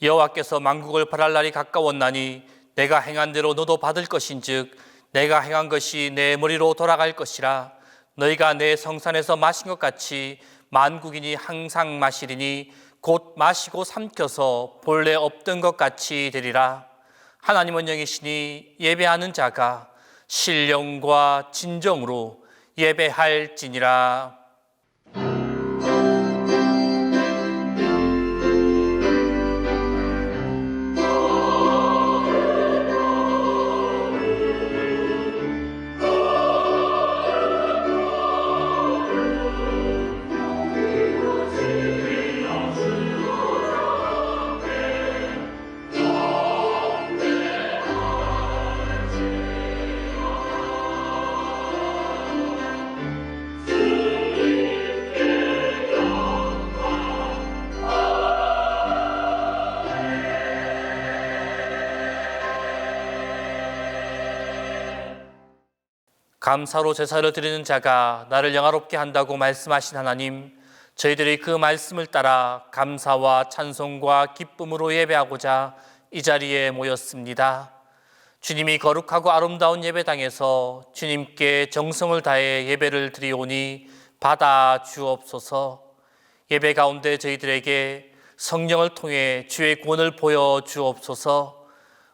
여호와께서 만국을 발할 날이 가까웠나니 내가 행한 대로 너도 받을 것인즉 내가 행한 것이 내 머리로 돌아갈 것이라. 너희가 내 성산에서 마신 것 같이 만국인이 항상 마시리니 곧 마시고 삼켜서 본래 없던 것 같이 되리라. 하나님은 영이시니 예배하는 자가 신령과 진정으로 예배할지니라. 감사로 제사를 드리는 자가 나를 영화롭게 한다고 말씀하신 하나님, 저희들이 그 말씀을 따라 감사와 찬송과 기쁨으로 예배하고자 이 자리에 모였습니다. 주님이 거룩하고 아름다운 예배당에서 주님께 정성을 다해 예배를 드리오니 받아 주옵소서. 예배 가운데 저희들에게 성령을 통해 주의 구원을 보여 주옵소서.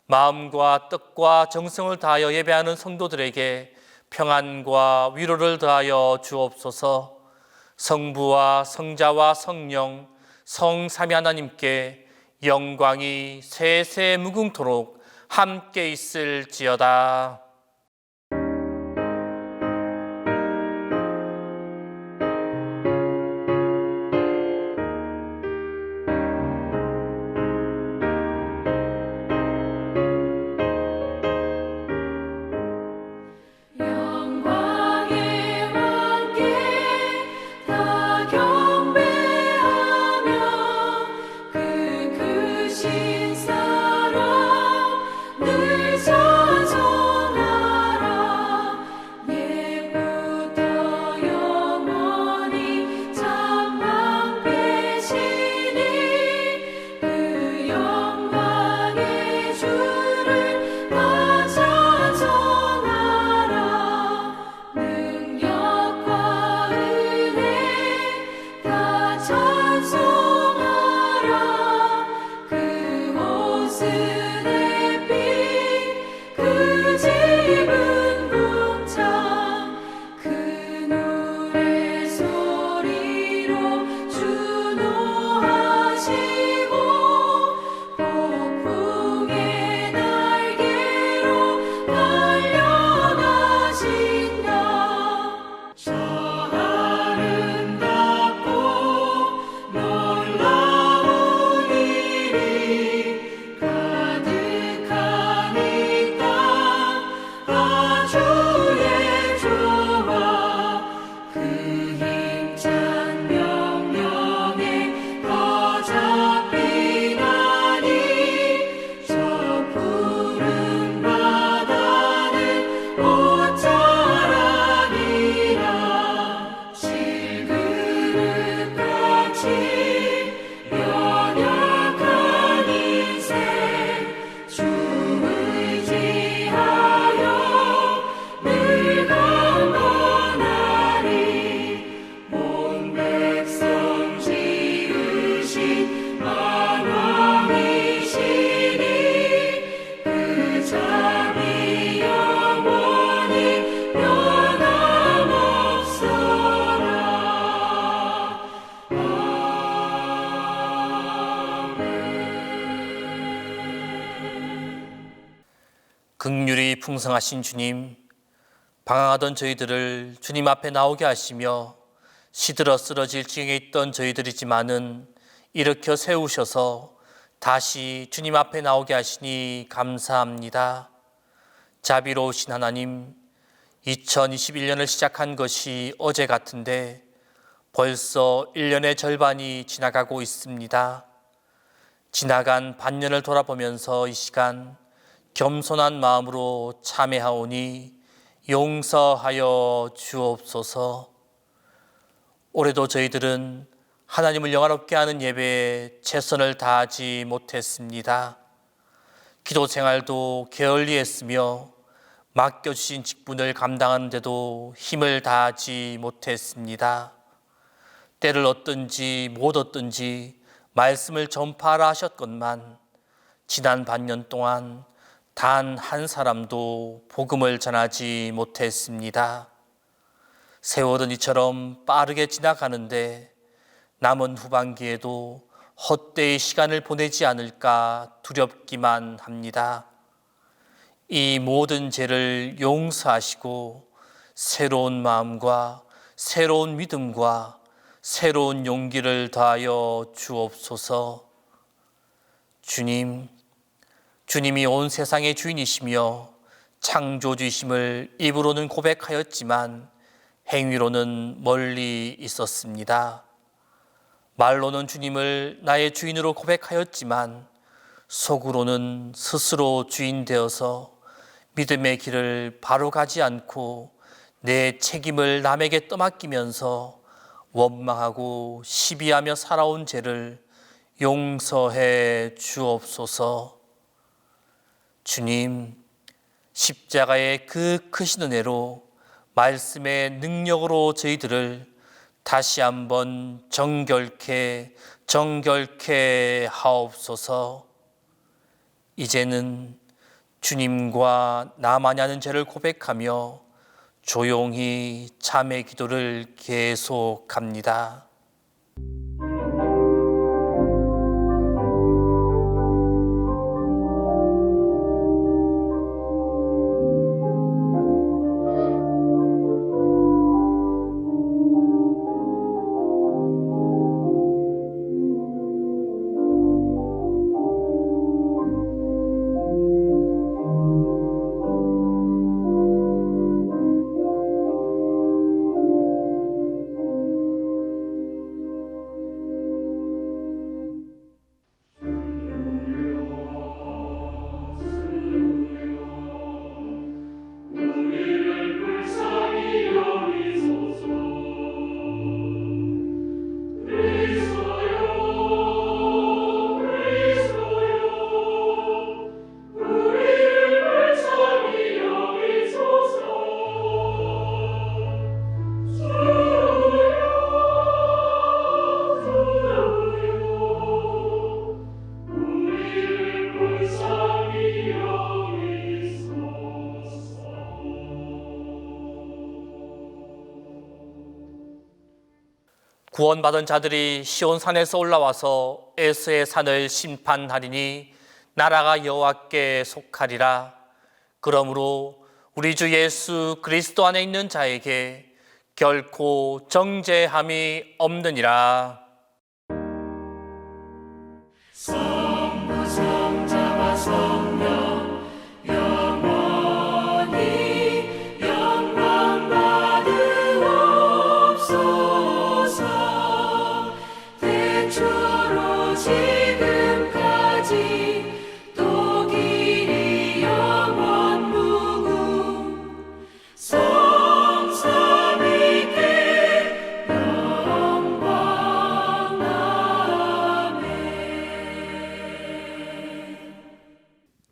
마음과 뜻과 정성을 다하여 예배하는 성도들에게 평안과 위로를 더하여 주옵소서. 성부와 성자와 성령 성삼위 하나님께 영광이 세세 무궁토록 함께 있을지어다. 긍휼이 풍성하신 주님, 방황하던 저희들을 주님 앞에 나오게 하시며 시들어 쓰러질 지경에 있던 저희들이지만은 일으켜 세우셔서 다시 주님 앞에 나오게 하시니 감사합니다. 자비로우신 하나님, 2021년을 시작한 것이 어제 같은데 벌써 1년의 절반이 지나가고 있습니다. 지나간 반년을 돌아보면서 이 시간 겸손한 마음으로 참회하오니 용서하여 주옵소서. 올해도 저희들은 하나님을 영화롭게 하는 예배에 최선을 다하지 못했습니다. 기도 생활도 게을리했으며 맡겨주신 직분을 감당하는데도 힘을 다하지 못했습니다. 때를 얻든지 못 얻든지 말씀을 전파하라 하셨건만 지난 반년 동안 단 한 사람도 복음을 전하지 못했습니다. 세월은 이처럼 빠르게 지나가는데 남은 후반기에도 헛되이 시간을 보내지 않을까 두렵기만 합니다. 이 모든 죄를 용서하시고 새로운 마음과 새로운 믿음과 새로운 용기를 더하여 주옵소서. 주님이 온 세상의 주인이시며 창조주이심을 입으로는 고백하였지만 행위로는 멀리 있었습니다. 말로는 주님을 나의 주인으로 고백하였지만 속으로는 스스로 주인 되어서 믿음의 길을 바로 가지 않고 내 책임을 남에게 떠맡기면서 원망하고 시비하며 살아온 죄를 용서해 주옵소서. 주님, 십자가의 그 크신 은혜로 말씀의 능력으로 저희들을 다시 한번 정결케 하옵소서. 이제는 주님과 나만이 하는 죄를 고백하며 조용히 자매 기도를 계속합니다. 구원받은 자들이 시온산에서 올라와서 에스의 산을 심판하리니 나라가 여호와께 속하리라. 그러므로 우리 주 예수 그리스도 안에 있는 자에게 결코 정죄함이 없느니라. 성부성자와 성령 영원히 영광 받으옵소서. 태초로 지금까지 또 길이 영원 무궁 성삼위께 영광.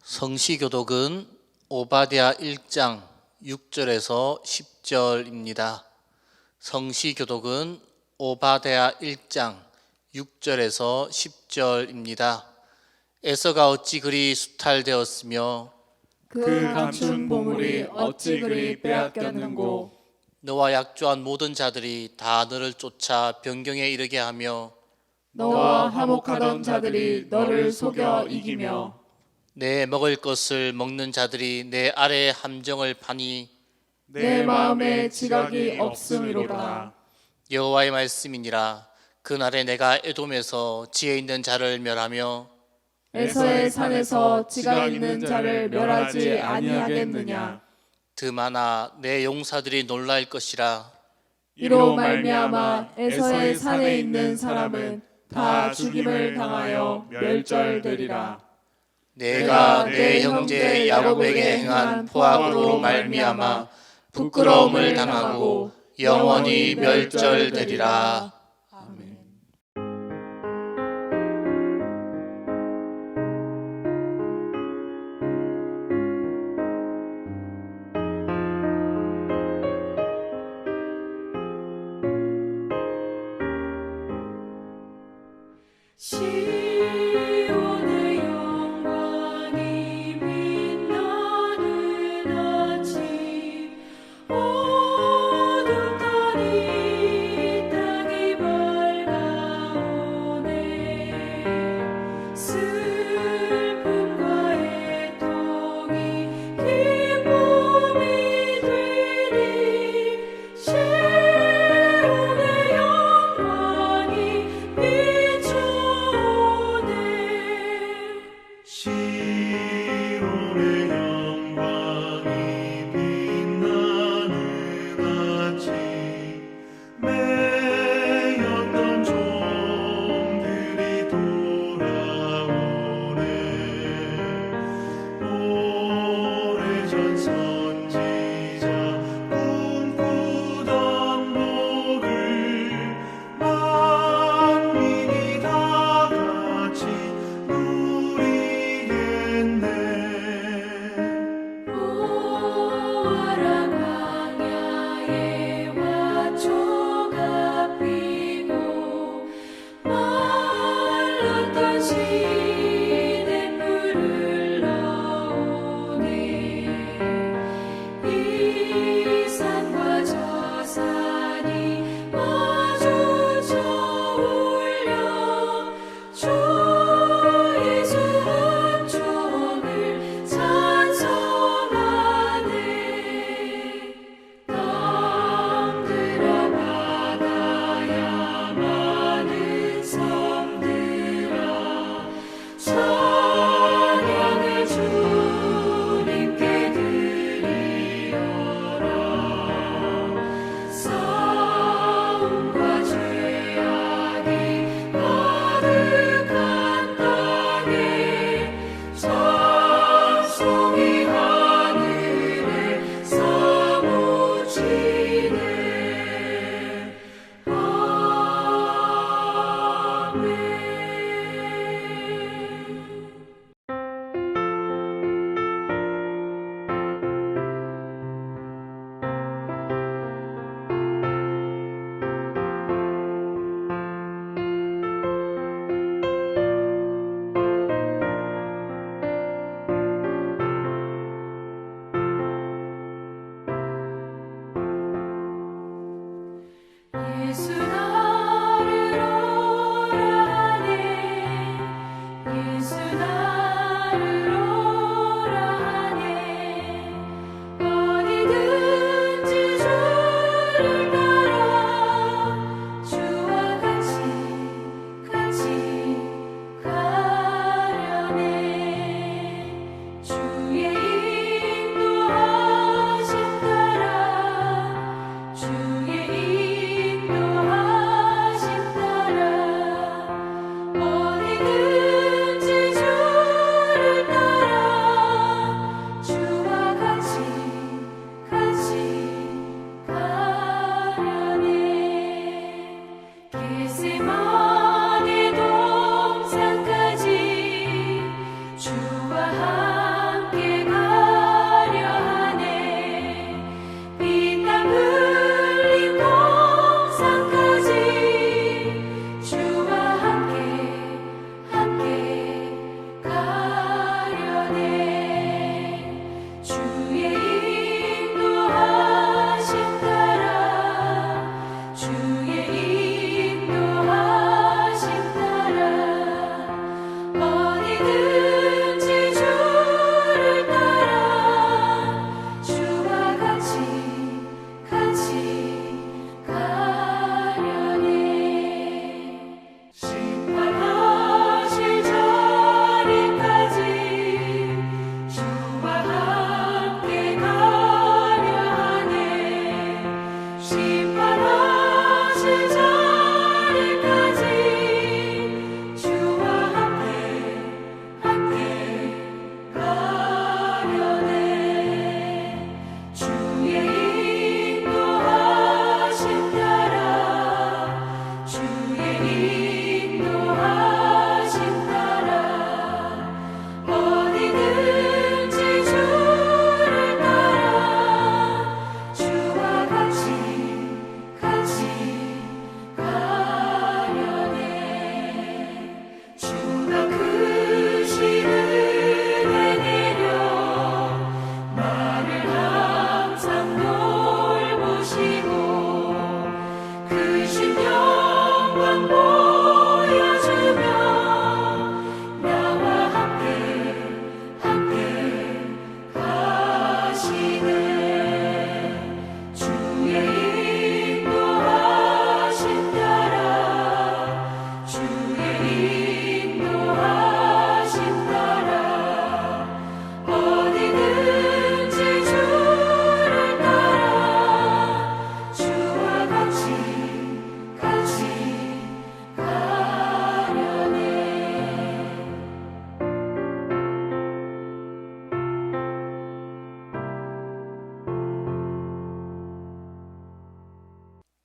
성시교독은 오바댜 1장 6절에서 10절입니다. 성시교독은 오바댜 1장 6절에서 10절입니다. 에서가 어찌 그리 수탈되었으며 그 감춘 보물이 어찌 그리 빼앗겼는고. 너와 약조한 모든 자들이 다 너를 쫓아 변경에 이르게 하며 너와 화목하던 자들이 너를 속여 이기며 내 먹을 것을 먹는 자들이 내 아래에 함정을 파니 내 마음에 지각이 없음이로다. 여호와의 말씀이니라. 그날에 내가 에돔에서 지혜 있는 자를 멸하며 에서의 산에서 지각 있는 자를 멸하지 아니하겠느냐. 드마나 내 용사들이 놀랄 것이라. 이로 말미암아 에서의 산에 있는 사람은 다 죽임을 당하여 멸절되리라. 내가 내 형제 야곱에게 행한 포악으로 말미암아 부끄러움을 당하고 영원히 멸절되리라.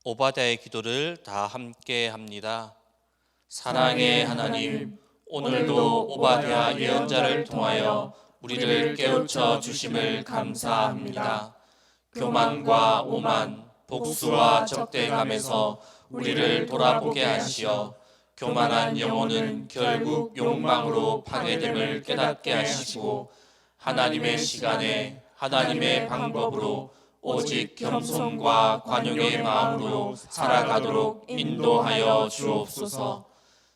오바댜의 기도를 다 함께 합니다. 사랑의 하나님, 오늘도 오바댜 예언자를 통하여 우리를 깨우쳐 주심을 감사합니다. 교만과 오만, 복수와 적대감에서 우리를 돌아보게 하시어 교만한 영혼은 결국 욕망으로 파괴됨을 깨닫게 하시고 하나님의 시간에 하나님의 방법으로 오직 겸손과 관용의 마음으로 살아가도록 인도하여 주옵소서.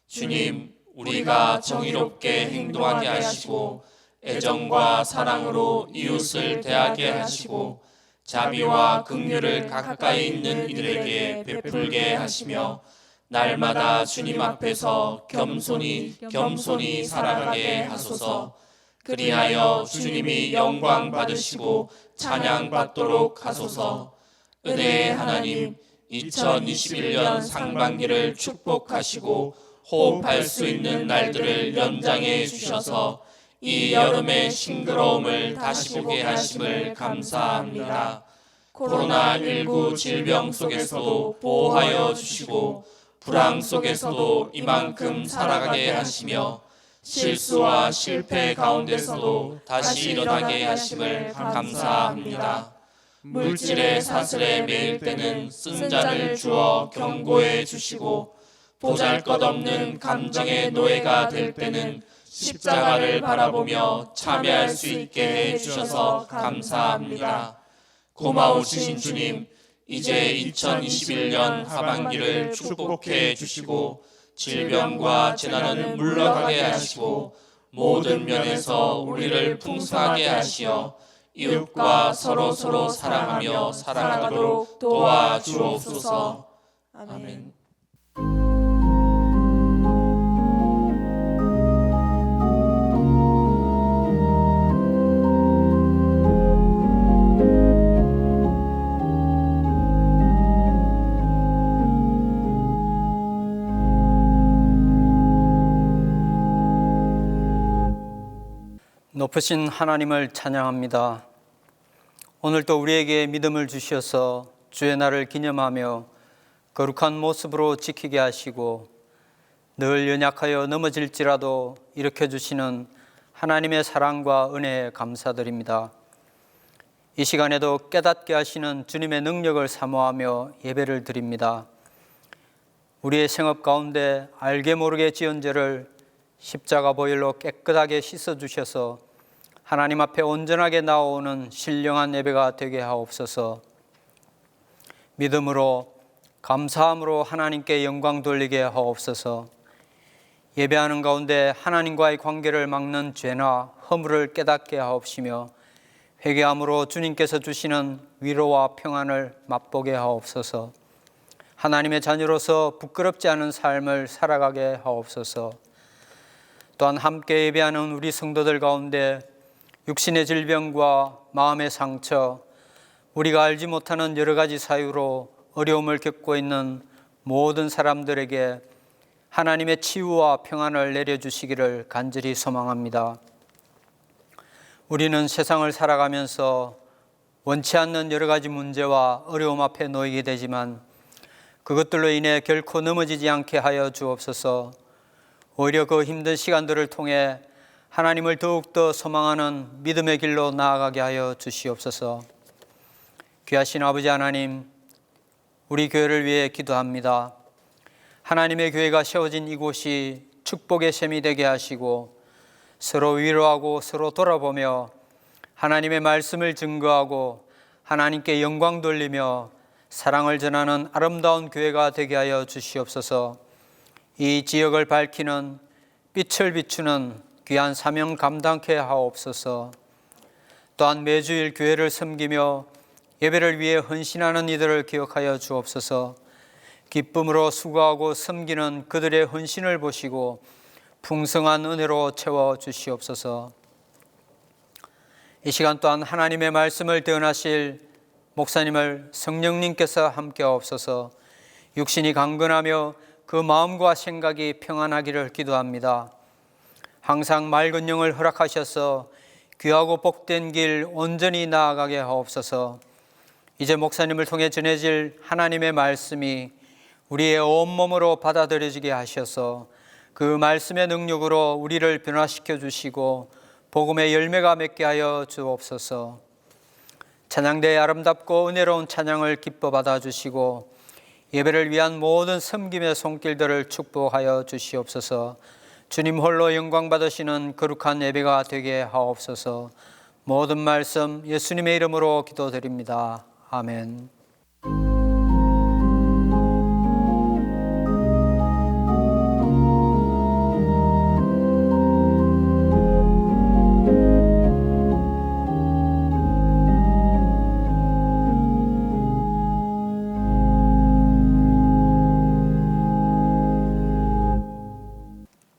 주님, 우리가 정의롭게 행동하게 하시고 애정과 사랑으로 이웃을 대하게 하시고 자비와 긍휼을 가까이 있는 이들에게 베풀게 하시며 날마다 주님 앞에서 겸손히 살아가게 하소서. 그리하여 주님이 영광 받으시고 찬양 받도록 하소서. 은혜의 하나님, 2021년 상반기를 축복하시고 호흡할 수 있는 날들을 연장해 주셔서 이 여름의 싱그러움을 다시 보게 하심을 감사합니다. 코로나19 질병 속에서도 보호하여 주시고 불황 속에서도 이만큼 살아가게 하시며 실수와 실패 가운데서도 다시 일어나게 하심을 감사합니다. 물질의 사슬에 매일 때는 쓴 잔을 주어 경고해 주시고 보잘것없는 감정의 노예가 될 때는 십자가를 바라보며 참여할 수 있게 해 주셔서 감사합니다. 고마우신 주님, 이제 2021년 하반기를 축복해 주시고 질병과 재난은 물러가게 하시고 모든 면에서 우리를 풍성하게 하시어 이웃과 서로 사랑하며 살아가도록 도와주옵소서. 아멘. 높으신 하나님을 찬양합니다. 오늘도 우리에게 믿음을 주셔서 주의 날을 기념하며 거룩한 모습으로 지키게 하시고 늘 연약하여 넘어질지라도 일으켜주시는 하나님의 사랑과 은혜에 감사드립니다. 이 시간에도 깨닫게 하시는 주님의 능력을 사모하며 예배를 드립니다. 우리의 생업 가운데 알게 모르게 지은 죄를 십자가 보혈로 깨끗하게 씻어주셔서 하나님 앞에 온전하게 나오는 신령한 예배가 되게 하옵소서. 믿음으로 감사함으로 하나님께 영광 돌리게 하옵소서. 예배하는 가운데 하나님과의 관계를 막는 죄나 허물을 깨닫게 하옵시며 회개함으로 주님께서 주시는 위로와 평안을 맛보게 하옵소서. 하나님의 자녀로서 부끄럽지 않은 삶을 살아가게 하옵소서. 또한 함께 예배하는 우리 성도들 가운데 육신의 질병과 마음의 상처, 우리가 알지 못하는 여러 가지 사유로 어려움을 겪고 있는 모든 사람들에게 하나님의 치유와 평안을 내려주시기를 간절히 소망합니다. 우리는 세상을 살아가면서 원치 않는 여러 가지 문제와 어려움 앞에 놓이게 되지만 그것들로 인해 결코 넘어지지 않게 하여 주옵소서. 오히려 그 힘든 시간들을 통해 하나님을 더욱더 소망하는 믿음의 길로 나아가게 하여 주시옵소서. 귀하신 아버지 하나님, 우리 교회를 위해 기도합니다. 하나님의 교회가 세워진 이곳이 축복의 샘이 되게 하시고 서로 위로하고 서로 돌아보며 하나님의 말씀을 증거하고 하나님께 영광 돌리며 사랑을 전하는 아름다운 교회가 되게 하여 주시옵소서. 이 지역을 밝히는 빛을 비추는 귀한 사명 감당케 하옵소서. 또한 매주일 교회를 섬기며 예배를 위해 헌신하는 이들을 기억하여 주옵소서. 기쁨으로 수고하고 섬기는 그들의 헌신을 보시고 풍성한 은혜로 채워 주시옵소서. 이 시간 또한 하나님의 말씀을 대언하실 목사님을 성령님께서 함께 하옵소서. 육신이 강건하며 그 마음과 생각이 평안하기를 기도합니다. 항상 맑은 영을 허락하셔서 귀하고 복된 길 온전히 나아가게 하옵소서. 이제 목사님을 통해 전해질 하나님의 말씀이 우리의 온몸으로 받아들여지게 하셔서 그 말씀의 능력으로 우리를 변화시켜 주시고 복음의 열매가 맺게 하여 주옵소서. 찬양대의 아름답고 은혜로운 찬양을 기뻐 받아주시고 예배를 위한 모든 섬김의 손길들을 축복하여 주시옵소서. 주님 홀로 영광 받으시는 거룩한 예배가 되게 하옵소서. 모든 말씀 예수님의 이름으로 기도드립니다. 아멘.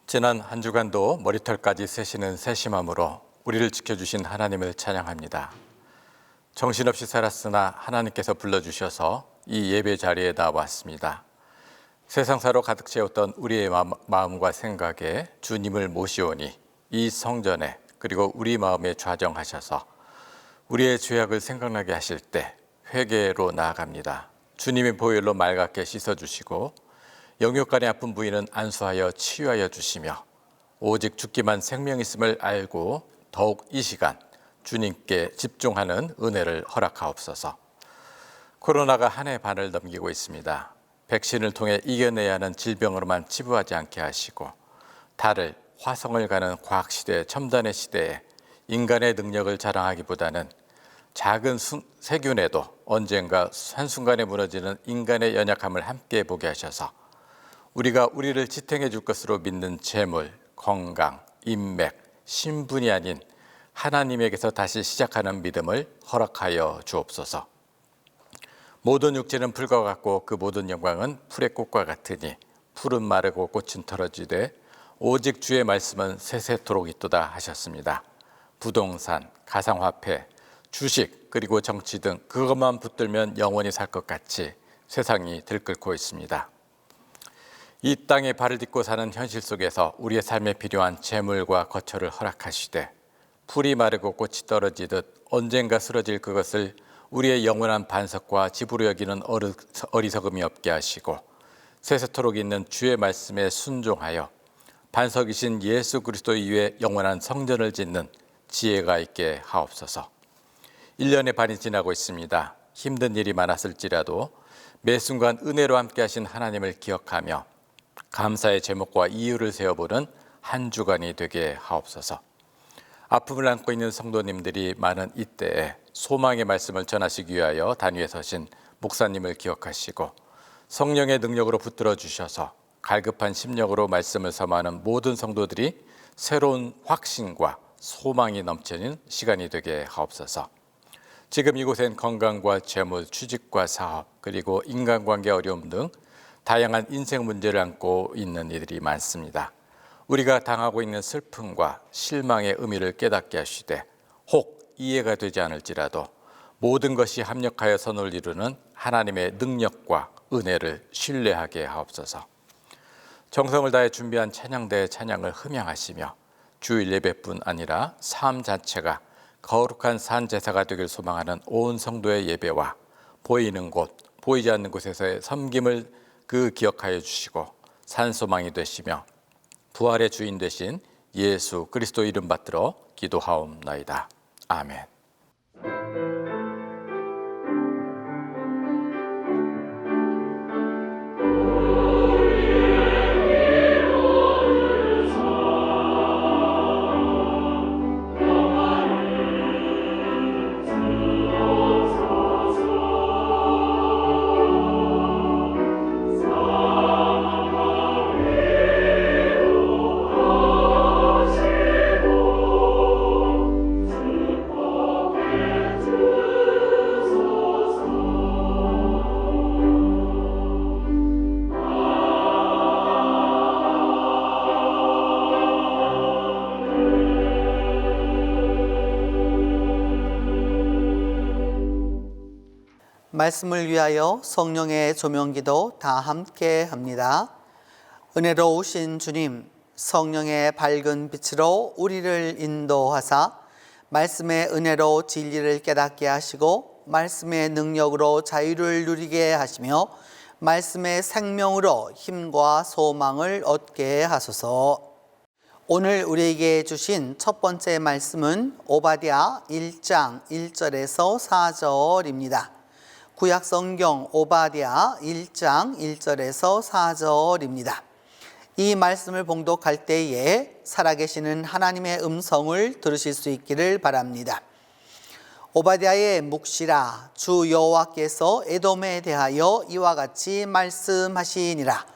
지난 한 주간도 머리털까지 세시는 세심함으로 우리를 지켜주신 하나님을 찬양합니다. 정신없이 살았으나 하나님께서 불러주셔서 이 예배 자리에 나왔습니다. 세상사로 가득 채웠던 우리의 마음과 생각에 주님을 모시오니 이 성전에 그리고 우리 마음에 좌정하셔서 우리의 죄악을 생각나게 하실 때 회개로 나아갑니다. 주님의 보혈로 맑게 씻어주시고 영육간의 아픈 부위는 안수하여 치유하여 주시며 오직 죽기만 생명 있음을 알고 더욱 이 시간 주님께 집중하는 은혜를 허락하옵소서. 코로나가 한 해 반을 넘기고 있습니다. 백신을 통해 이겨내야 하는 질병으로만 치부하지 않게 하시고 달을, 화성을 가는 과학시대, 첨단의 시대에 인간의 능력을 자랑하기보다는 작은 세균에도 언젠가 한순간에 무너지는 인간의 연약함을 함께 보게 하셔서 우리가 우리를 지탱해 줄 것으로 믿는 재물, 건강, 인맥, 신분이 아닌 하나님에게서 다시 시작하는 믿음을 허락하여 주옵소서. 모든 육체는 풀과 같고 그 모든 영광은 풀의 꽃과 같으니 풀은 마르고 꽃은 떨어지되 오직 주의 말씀은 세세토록 있도다 하셨습니다. 부동산, 가상화폐, 주식 그리고 정치 등 그것만 붙들면 영원히 살 것 같이 세상이 들끓고 있습니다. 이 땅에 발을 딛고 사는 현실 속에서 우리의 삶에 필요한 재물과 거처를 허락하시되 풀이 마르고 꽃이 떨어지듯 언젠가 쓰러질 그것을 우리의 영원한 반석과 집으로 여기는 어리석음이 없게 하시고 세세토록 있는 주의 말씀에 순종하여 반석이신 예수 그리스도 위에 영원한 성전을 짓는 지혜가 있게 하옵소서. 1년의 반이 지나고 있습니다. 힘든 일이 많았을지라도 매 순간 은혜로 함께 하신 하나님을 기억하며 감사의 제목과 이유를 세워보는 한 주간이 되게 하옵소서. 아픔을 안고 있는 성도님들이 많은 이때에 소망의 말씀을 전하시기 위하여 단위에 서신 목사님을 기억하시고 성령의 능력으로 붙들어 주셔서 갈급한 심령으로 말씀을 삼아하는 모든 성도들이 새로운 확신과 소망이 넘치는 시간이 되게 하옵소서. 지금 이곳엔 건강과 재물, 취직과 사업, 그리고 인간관계 어려움 등 다양한 인생 문제를 안고 있는 이들이 많습니다. 우리가 당하고 있는 슬픔과 실망의 의미를 깨닫게 하시되 혹 이해가 되지 않을지라도 모든 것이 합력하여 선을 이루는 하나님의 능력과 은혜를 신뢰하게 하옵소서. 정성을 다해 준비한 찬양대의 찬양을 흠양하시며 주일 예배뿐 아니라 삶 자체가 거룩한 산 제사가 되길 소망하는 온 성도의 예배와 보이는 곳, 보이지 않는 곳에서의 섬김을 기억하여 주시고 산소망이 되시며 부활의 주인 되신 예수 그리스도 이름 받들어 기도하옵나이다. 아멘. 말씀을 위하여 성령의 조명기도 다 함께 합니다. 은혜로우신 주님, 성령의 밝은 빛으로 우리를 인도하사 말씀의 은혜로 진리를 깨닫게 하시고 말씀의 능력으로 자유를 누리게 하시며 말씀의 생명으로 힘과 소망을 얻게 하소서. 오늘 우리에게 주신 첫 번째 말씀은 오바댜 1장 1절에서 4절입니다. 구약 성경 오바댜 1장 1절에서 4절입니다. 이 말씀을 봉독할 때에 살아계시는 하나님의 음성을 들으실 수 있기를 바랍니다. 오바댜의 묵시라, 주 여호와께서 에돔에 대하여 이와 같이 말씀하시니라.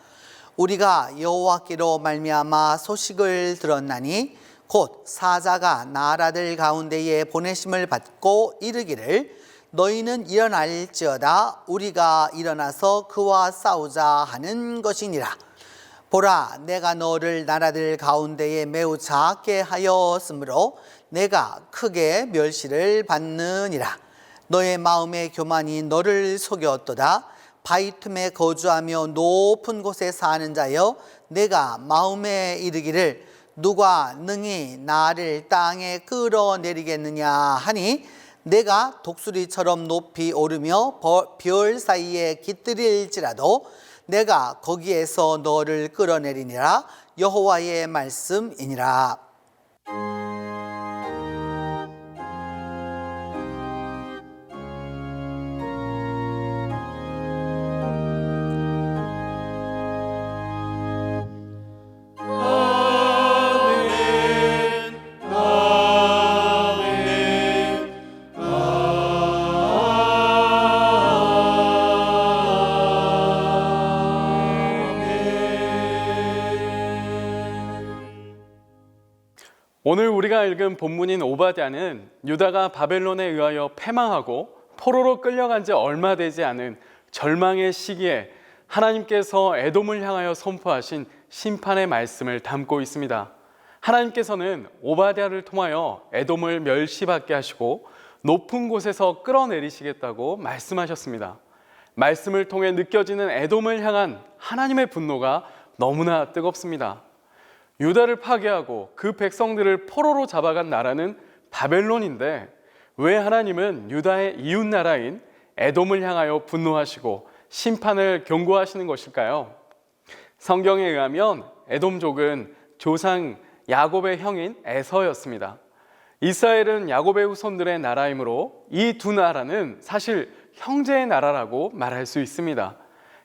우리가 여호와께로 말미암아 소식을 들었나니 곧 사자가 나라들 가운데에 보내심을 받고 이르기를 너희는 일어날지어다 우리가 일어나서 그와 싸우자 하는 것이니라. 보라, 내가 너를 나라들 가운데에 매우 작게 하였으므로 내가 크게 멸시를 받느니라. 너의 마음의 교만이 너를 속였도다. 바위 틈에 거주하며 높은 곳에 사는 자여, 내가 마음에 이르기를 누가 능히 나를 땅에 끌어내리겠느냐 하니 내가 독수리처럼 높이 오르며 별 사이에 깃들일지라도 내가 거기에서 너를 끌어내리니라. 여호와의 말씀이니라. 오늘 우리가 읽은 본문인 오바댜는 유다가 바벨론에 의하여 패망하고 포로로 끌려간 지 얼마 되지 않은 절망의 시기에 하나님께서 에돔을 향하여 선포하신 심판의 말씀을 담고 있습니다. 하나님께서는 오바댜를 통하여 에돔을 멸시받게 하시고 높은 곳에서 끌어내리시겠다고 말씀하셨습니다. 말씀을 통해 느껴지는 에돔을 향한 하나님의 분노가 너무나 뜨겁습니다. 유다를 파괴하고 그 백성들을 포로로 잡아간 나라는 바벨론인데 왜 하나님은 유다의 이웃 나라인 에돔을 향하여 분노하시고 심판을 경고하시는 것일까요? 성경에 의하면 에돔족은 조상 야곱의 형인 에서였습니다. 이스라엘은 야곱의 후손들의 나라이므로 이 두 나라는 사실 형제의 나라라고 말할 수 있습니다.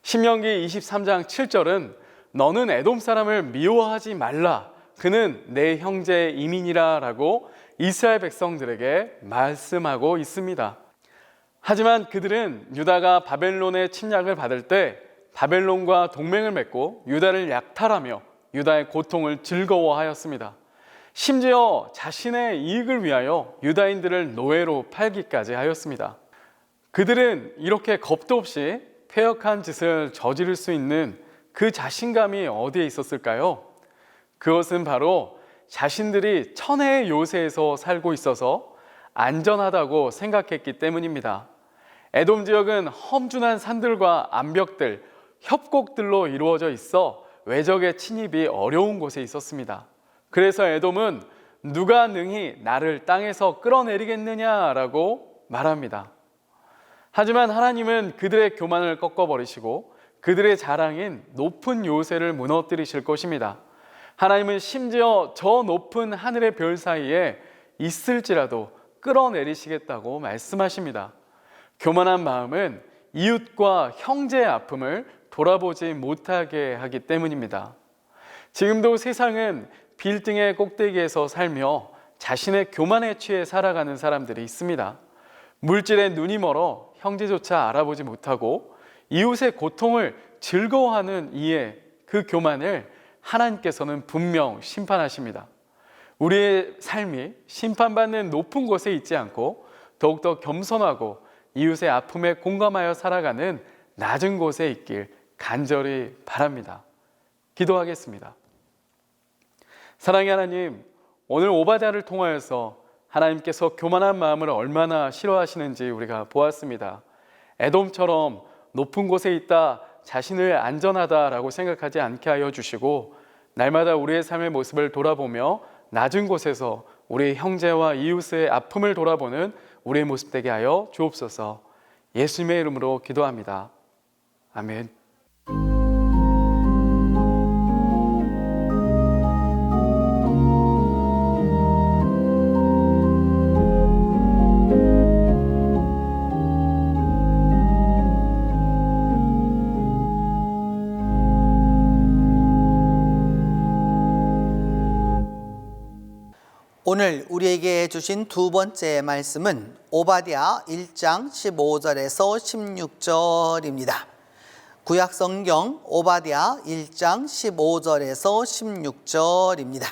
신명기 23장 7절은 너는 에돔 사람을 미워하지 말라. 그는 내 형제의 이민이라 라고 이스라엘 백성들에게 말씀하고 있습니다. 하지만 그들은 유다가 바벨론의 침략을 받을 때 바벨론과 동맹을 맺고 유다를 약탈하며 유다의 고통을 즐거워하였습니다. 심지어 자신의 이익을 위하여 유다인들을 노예로 팔기까지 하였습니다. 그들은 이렇게 겁도 없이 패역한 짓을 저지를 수 있는 그 자신감이 어디에 있었을까요? 그것은 바로 자신들이 천혜의 요새에서 살고 있어서 안전하다고 생각했기 때문입니다. 에돔 지역은 험준한 산들과 암벽들, 협곡들로 이루어져 있어 외적의 침입이 어려운 곳에 있었습니다. 그래서 에돔은 누가 능히 나를 땅에서 끌어내리겠느냐라고 말합니다. 하지만 하나님은 그들의 교만을 꺾어버리시고 그들의 자랑인 높은 요새를 무너뜨리실 것입니다. 하나님은 심지어 저 높은 하늘의 별 사이에 있을지라도 끌어내리시겠다고 말씀하십니다. 교만한 마음은 이웃과 형제의 아픔을 돌아보지 못하게 하기 때문입니다. 지금도 세상은 빌딩의 꼭대기에서 살며 자신의 교만에 취해 살아가는 사람들이 있습니다. 물질에 눈이 멀어 형제조차 알아보지 못하고 이웃의 고통을 즐거워하는 이의 그 교만을 하나님께서는 분명 심판하십니다. 우리의 삶이 심판받는 높은 곳에 있지 않고 더욱더 겸손하고 이웃의 아픔에 공감하여 살아가는 낮은 곳에 있길 간절히 바랍니다. 기도하겠습니다. 사랑의 하나님, 오늘 오바댜를 통하여서 하나님께서 교만한 마음을 얼마나 싫어하시는지 우리가 보았습니다. 에돔처럼 높은 곳에 있다 자신을 안전하다라고 생각하지 않게 하여 주시고 날마다 우리의 삶의 모습을 돌아보며 낮은 곳에서 우리 형제와 이웃의 아픔을 돌아보는 우리의 모습 되게 하여 주옵소서. 예수님의 이름으로 기도합니다. 아멘. 오늘 우리에게 주신 두 번째 말씀은 오바댜 1장 15절에서 16절입니다. 구약 성경 오바댜 1장 15절에서 16절입니다.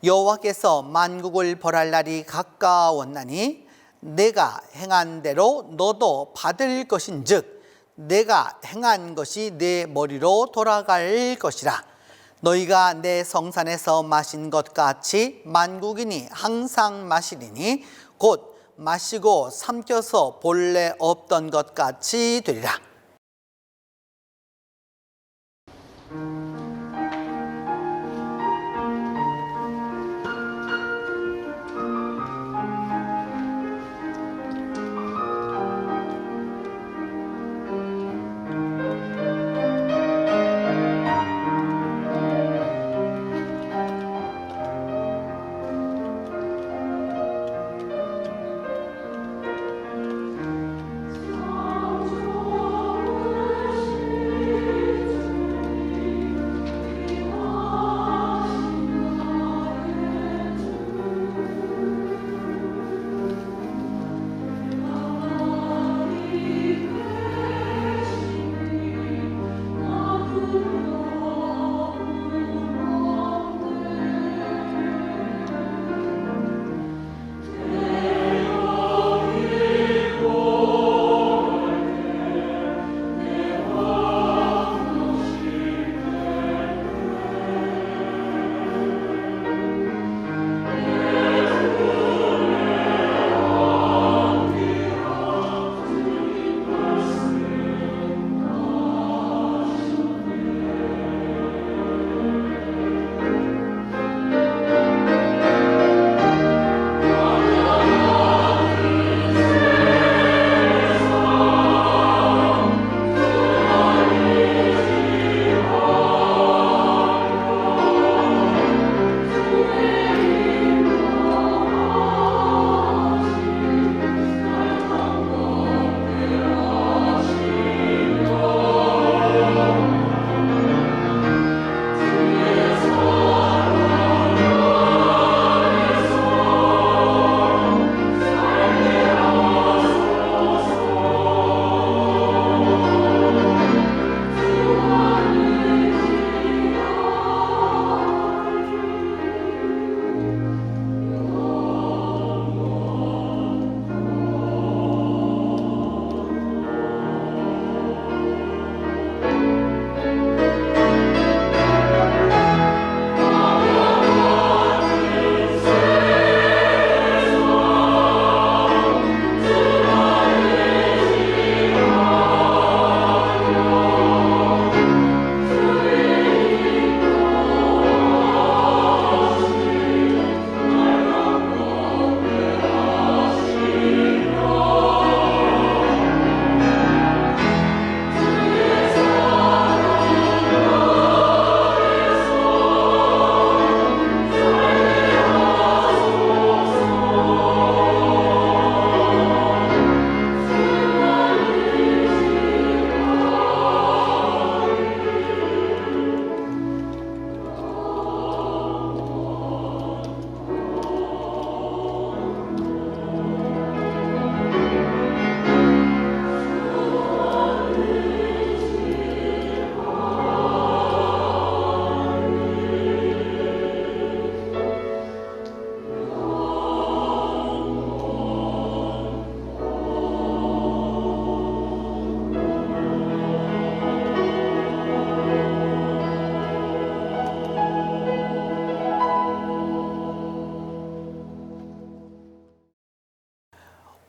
여호와께서 만국을 벌할 날이 가까웠나니 내가 행한 대로 너도 받을 것인즉 내가 행한 것이 내 머리로 돌아갈 것이라. 너희가 내 성산에서 마신 것 같이 만국인이 항상 마시리니 곧 마시고 삼켜서 본래 없던 것 같이 되리라.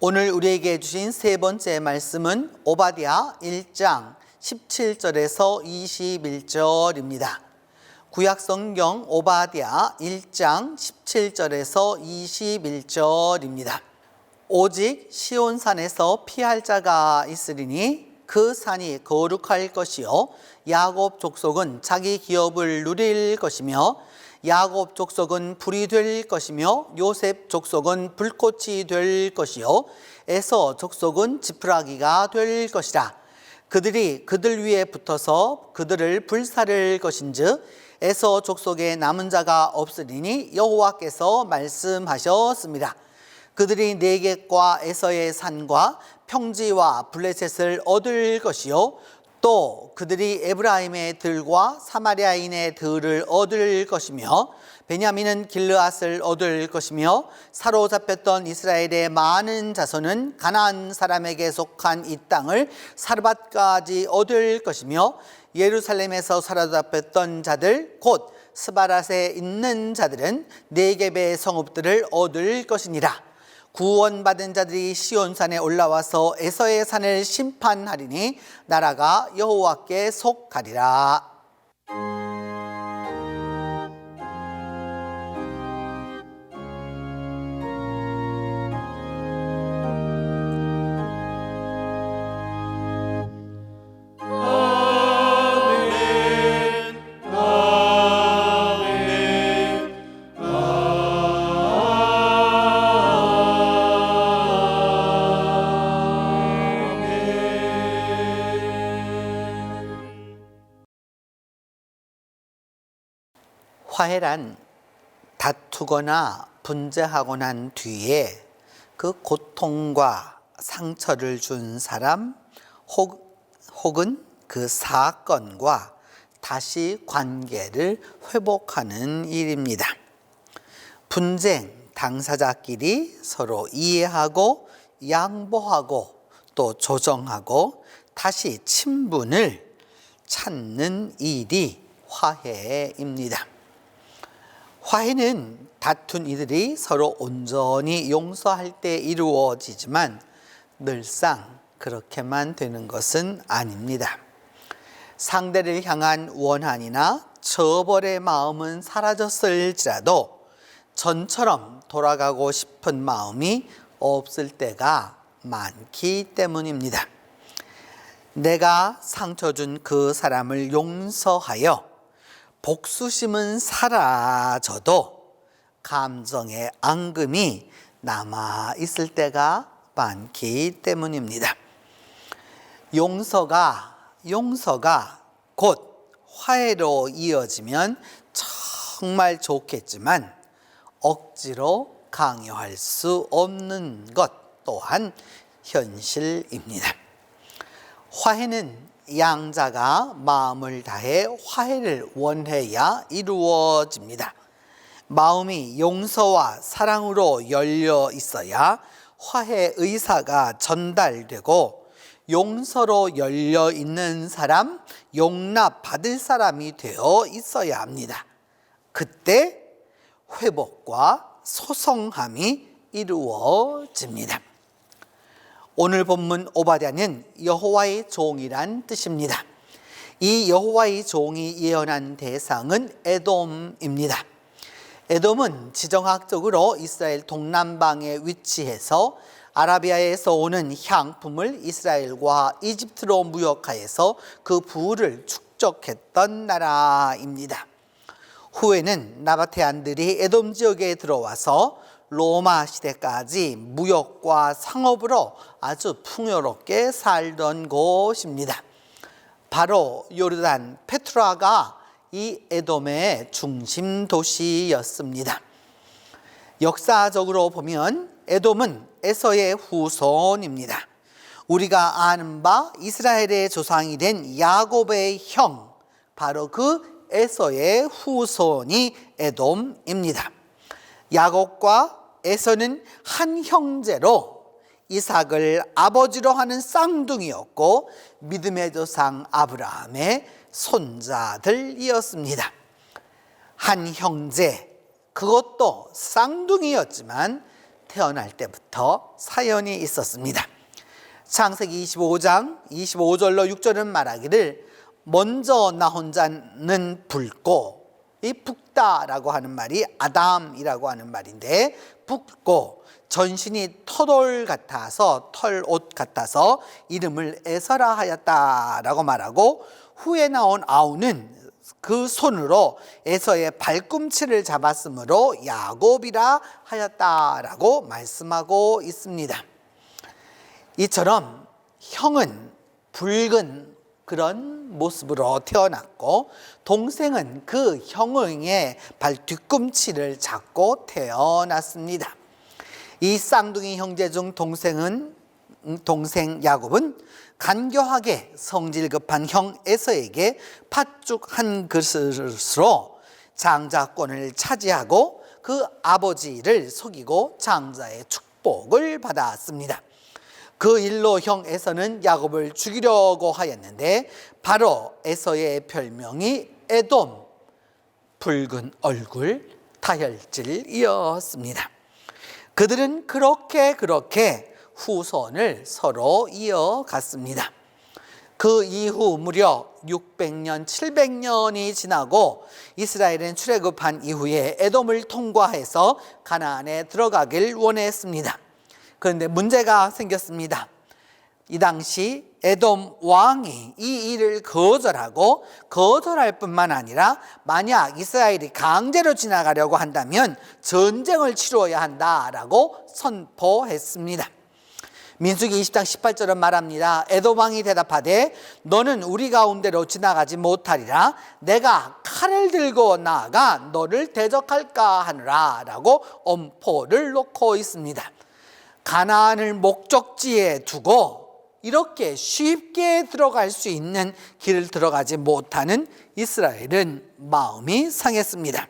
오늘 우리에게 주신 세 번째 말씀은 오바댜 1장 17절에서 21절입니다. 구약 성경 오바댜 1장 17절에서 21절입니다. 오직 시온산에서 피할 자가 있으리니 그 산이 거룩할 것이요 야곱 족속은 자기 기업을 누릴 것이며 야곱 족속은 불이 될 것이며 요셉 족속은 불꽃이 될 것이요 에서 족속은 지푸라기가 될 것이라. 그들이 그들 위에 붙어서 그들을 불사를 것인즉 에서 족속에 남은 자가 없으리니 여호와께서 말씀하셨습니다. 그들이 네겝과 에서의 산과 평지와 블레셋을 얻을 것이요 또 그들이 에브라임의 들과 사마리아인의 들을 얻을 것이며 베냐민은 길르앗을 얻을 것이며 사로잡혔던 이스라엘의 많은 자손은 가나안 사람에게 속한 이 땅을 사르밧까지 얻을 것이며 예루살렘에서 사로잡혔던 자들 곧 스바랏에 있는 자들은 네겝의 성읍들을 얻을 것이니라. 구원받은 자들이 시온산에 올라와서 에서의 산을 심판하리니 나라가 여호와께 속하리라. 화해란 다투거나 분쟁하고 난 뒤에 그 고통과 상처를 준 사람 혹은 그 사건과 다시 관계를 회복하는 일입니다. 분쟁 당사자끼리 서로 이해하고 양보하고 또 조정하고 다시 친분을 찾는 일이 화해입니다. 화해는 다툰 이들이 서로 온전히 용서할 때 이루어지지만 늘상 그렇게만 되는 것은 아닙니다. 상대를 향한 원한이나 처벌의 마음은 사라졌을지라도 전처럼 돌아가고 싶은 마음이 없을 때가 많기 때문입니다. 내가 상처 준 그 사람을 용서하여 복수심은 사라져도 감정의 앙금이 남아 있을 때가 많기 때문입니다. 용서가 곧 화해로 이어지면 정말 좋겠지만 억지로 강요할 수 없는 것 또한 현실입니다. 화해는 양자가 마음을 다해 화해를 원해야 이루어집니다. 마음이 용서와 사랑으로 열려 있어야 화해 의사가 전달되고 용서로 열려 있는 사람, 용납받을 사람이 되어 있어야 합니다. 그때 회복과 소성함이 이루어집니다. 오늘 본문 오바댜는 여호와의 종이란 뜻입니다. 이 여호와의 종이 예언한 대상은 에돔입니다. 에돔은 지정학적으로 이스라엘 동남방에 위치해서 아라비아에서 오는 향품을 이스라엘과 이집트로 무역하여서 그 부를 축적했던 나라입니다. 후에는 나바테안들이 에돔 지역에 들어와서 로마 시대까지 무역과 상업으로 아주 풍요롭게 살던 곳입니다. 바로 요르단 페트라가 이 에돔의 중심 도시였습니다. 역사적으로 보면 에돔은 에서의 후손입니다. 우리가 아는 바 이스라엘의 조상이 된 야곱의 형, 바로 그 에서의 후손이 에돔입니다. 야곱과 에서는 한 형제로 이삭을 아버지로 하는 쌍둥이였고 믿음의 조상 아브라함의 손자들이었습니다. 한 형제, 그것도 쌍둥이였지만 태어날 때부터 사연이 있었습니다. 창세기 25장 25절로 6절은 말하기를 먼저 낳은 자는 붉고 이 붓다라고 하는 말이 아담이라고 하는 말인데, 붓고 전신이 털옷 같아서 이름을 에서라 하였다라고 말하고, 후에 나온 아우는 그 손으로 에서의 발꿈치를 잡았으므로 야곱이라 하였다라고 말씀하고 있습니다. 이처럼 형은 붉은 그런 모습으로 태어났고, 동생은 그 형의 발 뒤꿈치를 잡고 태어났습니다. 이 쌍둥이 형제 중 동생 야곱은 간교하게 성질 급한 형 에서에게 팥죽 한 그릇으로 장자권을 차지하고 그 아버지를 속이고 장자의 축복을 받았습니다. 그 일로 형 에서는 야곱을 죽이려고 하였는데, 바로 에서의 별명이 에돔, 붉은 얼굴, 다혈질이었습니다. 그들은 그렇게 후손을 서로 이어갔습니다. 그 이후 무려 600년, 700년이 지나고 이스라엘은 출애굽한 이후에 에돔을 통과해서 가나안에 들어가길 원했습니다. 그런데 문제가 생겼습니다. 이 당시 에돔 왕이 이 일을 거절할 뿐만 아니라, 만약 이스라엘이 강제로 지나가려고 한다면 전쟁을 치러야 한다라고 선포했습니다. 민수기 20장 18절은 말합니다. 에돔 왕이 대답하되 너는 우리 가운데로 지나가지 못하리라. 내가 칼을 들고 나아가 너를 대적할까 하느라 라고 엄포를 놓고 있습니다. 가나안을 목적지에 두고 이렇게 쉽게 들어갈 수 있는 길을 들어가지 못하는 이스라엘은 마음이 상했습니다.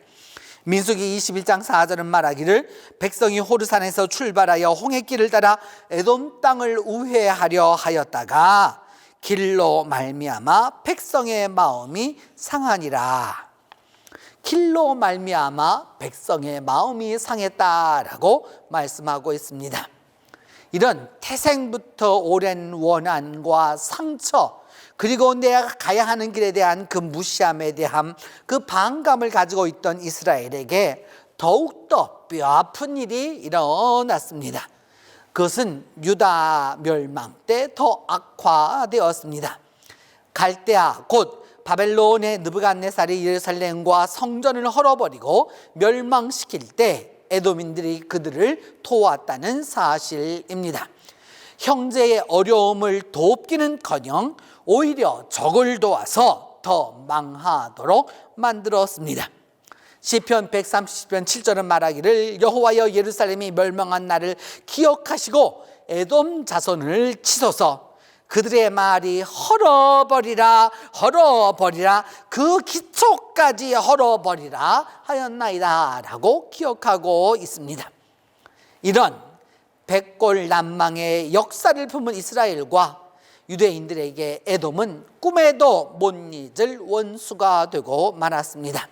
민수기 21장 4절은 말하기를 백성이 호르산에서 출발하여 홍해길을 따라 에돔 땅을 우회하려 하였다가 길로 말미암아 백성의 마음이 상하니라. 길로 말미암아 백성의 마음이 상했다라고 말씀하고 있습니다. 이런 태생부터 오랜 원한과 상처, 그리고 내가 가야 하는 길에 대한 그 무시함에 대한 그 반감을 가지고 있던 이스라엘에게 더욱더 뼈아픈 일이 일어났습니다. 그것은 유다 멸망 때 더 악화되었습니다. 갈대아 곧 바벨론의 느부갓네살이 예루살렘과 성전을 헐어버리고 멸망시킬 때 에돔인들이 그들을 도왔다는 사실입니다. 형제의 어려움을 돕기는커녕 오히려 적을 도와서 더 망하도록 만들었습니다. 시편 130편 7절은 말하기를 여호와여 예루살렘이 멸망한 날을 기억하시고 에돔 자손을 치소서. 그들의 말이 헐어버리라 그 기초까지 헐어버리라 하였나이다 라고 기억하고 있습니다. 이런 백골난망의 역사를 품은 이스라엘과 유대인들에게 에돔은 꿈에도 못 잊을 원수가 되고 말았습니다.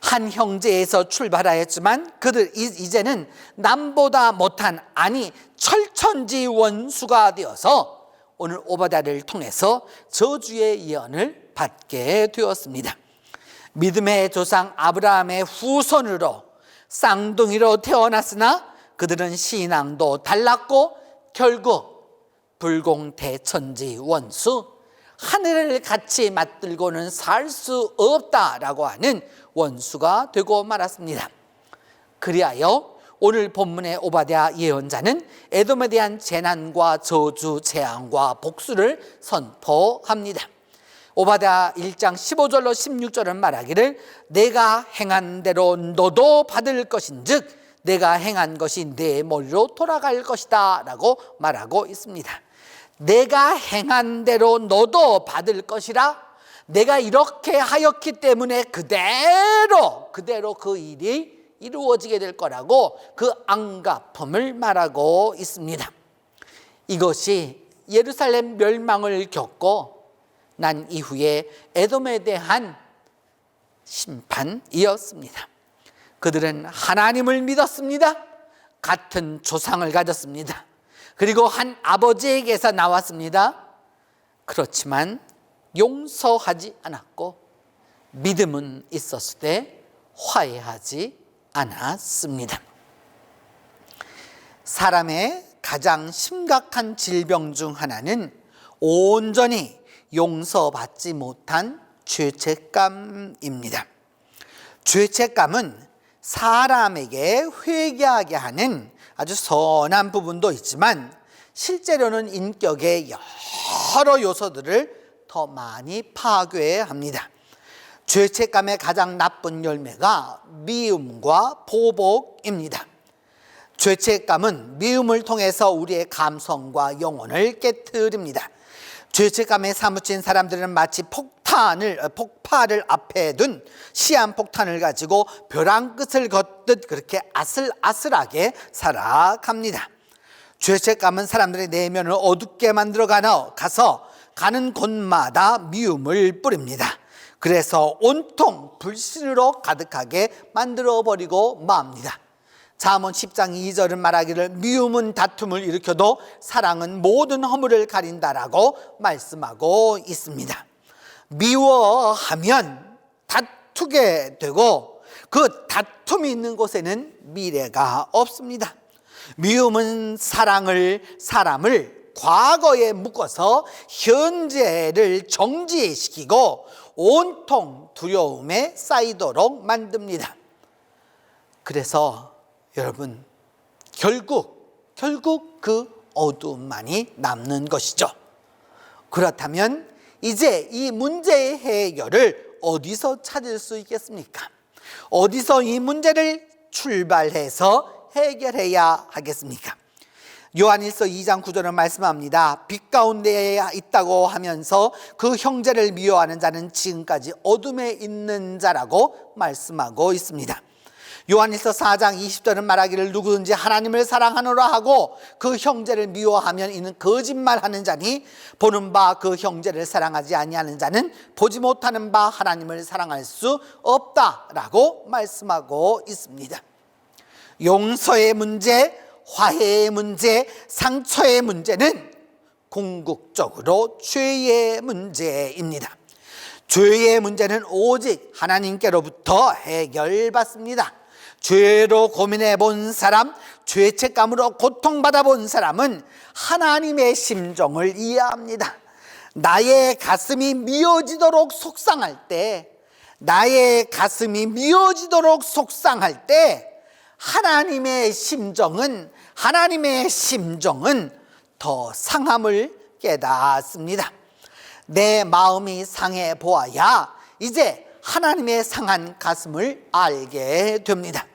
한 형제에서 출발하였지만 그들 이제는 남보다 못한, 아니 철천지 원수가 되어서 오늘 오바댜를 통해서 저주의 예언을 받게 되었습니다. 믿음의 조상 아브라함의 후손으로 쌍둥이로 태어났으나 그들은 신앙도 달랐고 결국 불공대천지 원수, 하늘을 같이 맞들고는 살 수 없다라고 하는 원수가 되고 말았습니다. 그리하여 오늘 본문의 오바댜 예언자는 에돔에 대한 재난과 저주, 재앙과 복수를 선포합니다. 오바댜 1장 15절로 16절은 말하기를 내가 행한 대로 너도 받을 것인즉 내가 행한 것이 내 머리로 돌아갈 것이다 라고 말하고 있습니다. 내가 행한 대로 너도 받을 것이라. 내가 이렇게 하였기 때문에 그대로 그 일이 이루어지게 될 거라고 그 앙가품을 말하고 있습니다. 이것이 예루살렘 멸망을 겪고 난 이후에 에돔에 대한 심판이었습니다. 그들은 하나님을 믿었습니다. 같은 조상을 가졌습니다. 그리고 한 아버지에게서 나왔습니다. 그렇지만 용서하지 않았고 믿음은 있었을 때 화해하지 않았습니다. 사람의 가장 심각한 질병 중 하나는 온전히 용서받지 못한 죄책감입니다. 죄책감은 사람에게 회개하게 하는 아주 선한 부분도 있지만 실제로는 인격의 여러 요소들을 더 많이 파괴합니다. 죄책감의 가장 나쁜 열매가 미움과 보복입니다. 죄책감은 미움을 통해서 우리의 감성과 영혼을 깨트립니다. 죄책감에 사무친 사람들은 마치 폭파를 앞에 둔 시한폭탄을 가지고 벼랑 끝을 걷듯 그렇게 아슬아슬하게 살아갑니다. 죄책감은 사람들의 내면을 어둡게 만들어 가서 가는 곳마다 미움을 뿌립니다. 그래서 온통 불신으로 가득하게 만들어버리고 맙니다. 잠언 10장 2절은 말하기를 미움은 다툼을 일으켜도 사랑은 모든 허물을 가린다라고 말씀하고 있습니다. 미워하면 다투게 되고 그 다툼이 있는 곳에는 미래가 없습니다. 미움은 사람을 과거에 묶어서 현재를 정지시키고 온통 두려움에 쌓이도록 만듭니다. 그래서 여러분 결국 그 어두움만이 남는 것이죠. 그렇다면 이제 이 문제의 해결을 어디서 찾을 수 있겠습니까? 어디서 이 문제를 출발해서 해결해야 하겠습니까? 요한일서 2장 9절은 말씀합니다. 빛 가운데에 있다고 하면서 그 형제를 미워하는 자는 지금까지 어둠에 있는 자라고 말씀하고 있습니다. 요한일서 4장 20절은 말하기를 누구든지 하나님을 사랑하노라 하고 그 형제를 미워하면 이는 거짓말하는 자니 보는 바 그 형제를 사랑하지 아니하는 자는 보지 못하는 바 하나님을 사랑할 수 없다라고 말씀하고 있습니다. 용서의 문제, 화해의 문제, 상처의 문제는 궁극적으로 죄의 문제입니다. 죄의 문제는 오직 하나님께로부터 해결받습니다. 죄로 고민해 본 사람, 죄책감으로 고통받아 본 사람은 하나님의 심정을 이해합니다. 나의 가슴이 미어지도록 속상할 때, 하나님의 심정은 더 상함을 깨닫습니다. 내 마음이 상해 보아야 이제 하나님의 상한 가슴을 알게 됩니다.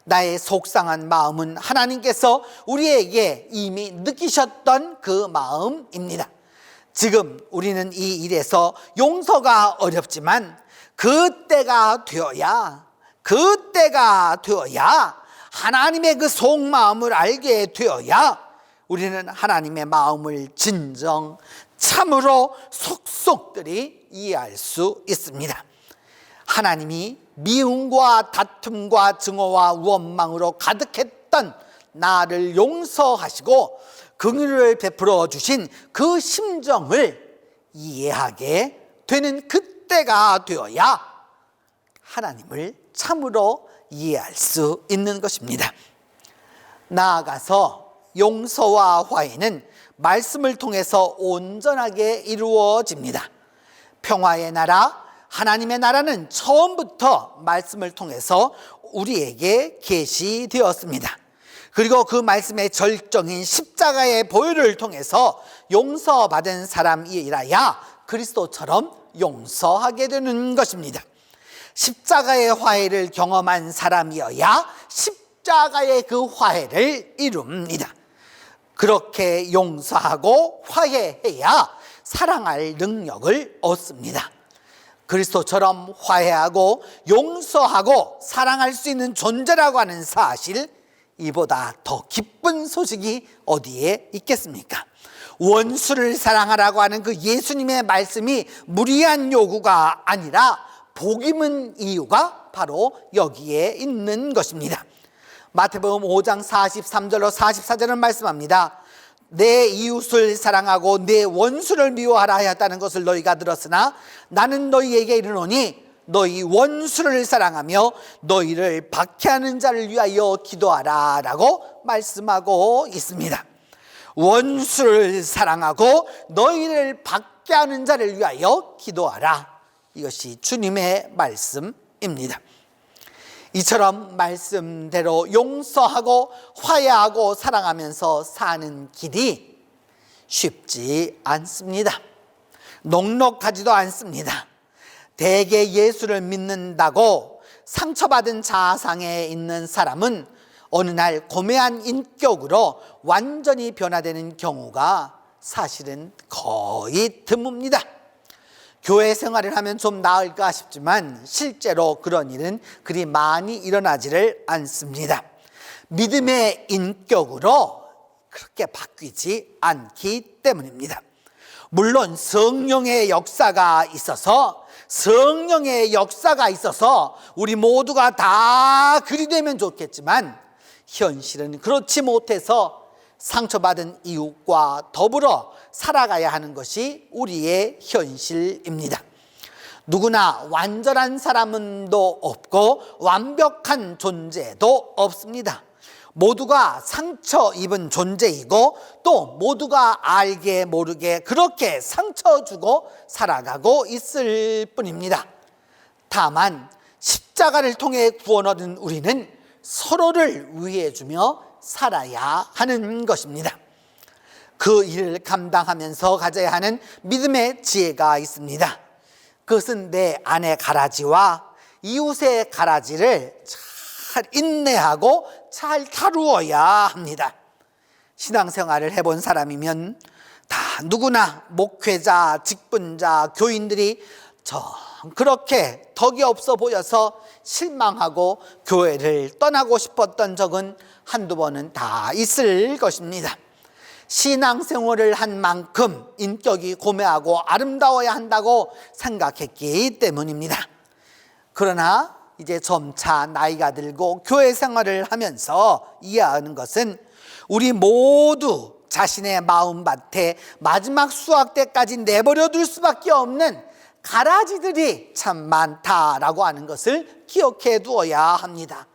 나의 속상한 마음은 하나님께서 우리에게 이미 느끼셨던 그 마음입니다. 지금 우리는 이 일에서 용서가 어렵지만 그때가 되어야 하나님의 그 속마음을 알게 되어야 우리는 하나님의 마음을 진정 참으로 속속들이 이해할 수 있습니다. 하나님이 미움과 다툼과 증오와 원망으로 가득했던 나를 용서하시고 긍휼을 베풀어 주신 그 심정을 이해하게 되는 그때가 되어야 하나님을 참으로 이해할 수 있는 것입니다. 나아가서 용서와 화해는 말씀을 통해서 온전하게 이루어집니다. 평화의 나라, 하나님의 나라는 처음부터 말씀을 통해서 우리에게 계시되었습니다. 그리고 그 말씀의 절정인 십자가의 보혈을 통해서 용서받은 사람이라야 그리스도처럼 용서하게 되는 것입니다. 십자가의 화해를 경험한 사람이어야 십자가의 그 화해를 이룹니다. 그렇게 용서하고 화해해야 사랑할 능력을 얻습니다. 그리스도처럼 화해하고 용서하고 사랑할 수 있는 존재라고 하는 사실, 이보다 더 기쁜 소식이 어디에 있겠습니까? 원수를 사랑하라고 하는 그 예수님의 말씀이 무리한 요구가 아니라 복임은 이유가 바로 여기에 있는 것입니다. 마태복음 5장 43절로 44절은 말씀합니다. 내 이웃을 사랑하고 내 원수를 미워하라 하였다는 것을 너희가 들었으나 나는 너희에게 이르노니 너희 원수를 사랑하며 너희를 박해하는 자를 위하여 기도하라 라고 말씀하고 있습니다. 원수를 사랑하고 너희를 박해하는 자를 위하여 기도하라. 이것이 주님의 말씀입니다. 이처럼 말씀대로 용서하고 화해하고 사랑하면서 사는 길이 쉽지 않습니다. 녹록하지도 않습니다. 대개 예수를 믿는다고 상처받은 자아상에 있는 사람은 어느 날 고매한 인격으로 완전히 변화되는 경우가 사실은 거의 드뭅니다. 교회 생활을 하면 좀 나을까 싶지만 실제로 그런 일은 그리 많이 일어나지를 않습니다. 믿음의 인격으로 그렇게 바뀌지 않기 때문입니다. 물론 성령의 역사가 있어서 우리 모두가 다 그리 되면 좋겠지만 현실은 그렇지 못해서 상처받은 이웃과 더불어 살아가야 하는 것이 우리의 현실입니다. 누구나 완전한 사람도 없고 완벽한 존재도 없습니다. 모두가 상처 입은 존재이고 또 모두가 알게 모르게 그렇게 상처 주고 살아가고 있을 뿐입니다. 다만 십자가를 통해 구원 얻은 우리는 서로를 위해주며 살아야 하는 것입니다. 그 일을 감당하면서 가져야 하는 믿음의 지혜가 있습니다. 그것은 내 안의 가라지와 이웃의 가라지를 잘 인내하고 잘 다루어야 합니다. 신앙생활을 해본 사람이면 다 누구나 목회자, 직분자, 교인들이 그렇게 덕이 없어 보여서 실망하고 교회를 떠나고 싶었던 적은 한두 번은 다 있을 것입니다. 신앙생활을 한 만큼 인격이 고매하고 아름다워야 한다고 생각했기 때문입니다. 그러나 이제 점차 나이가 들고 교회 생활을 하면서 이해하는 것은 우리 모두 자신의 마음밭에 마지막 수확 때까지 내버려 둘 수밖에 없는 가라지들이 참 많다라고 하는 것을 기억해 두어야 합니다.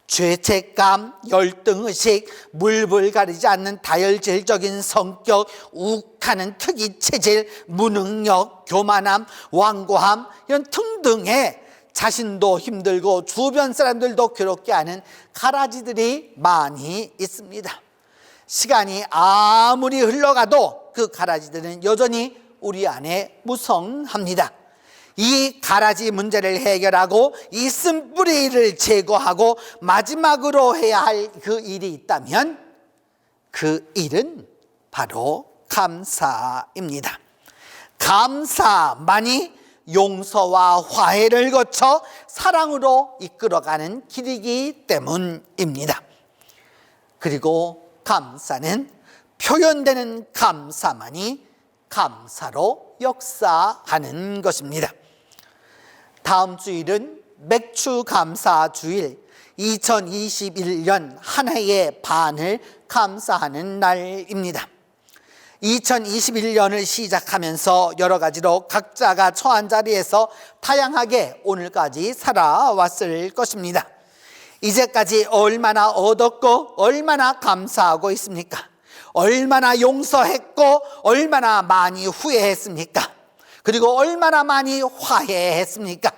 죄책감, 열등의식, 물불 가리지 않는 다혈질적인 성격, 욱하는 특이 체질, 무능력, 교만함, 완고함 이런 등등의 자신도 힘들고 주변 사람들도 괴롭게 하는 가라지들이 많이 있습니다. 시간이 아무리 흘러가도 그 가라지들은 여전히 우리 안에 무성합니다. 이 가라지 문제를 해결하고 이 쓴뿌리를 제거하고 마지막으로 해야 할 그 일이 있다면 그 일은 바로 감사입니다. 감사만이 용서와 화해를 거쳐 사랑으로 이끌어가는 길이기 때문입니다. 그리고 감사는 표현되는 감사만이 감사로 역사하는 것입니다. 다음 주일은 맥주 감사 주일, 2021년 한 해의 반을 감사하는 날입니다. 2021년을 시작하면서 여러 가지로 각자가 처한 자리에서 다양하게 오늘까지 살아왔을 것입니다. 이제까지 얼마나 얻었고 얼마나 감사하고 있습니까? 얼마나 용서했고 얼마나 많이 후회했습니까? 그리고 얼마나 많이 화해했습니까?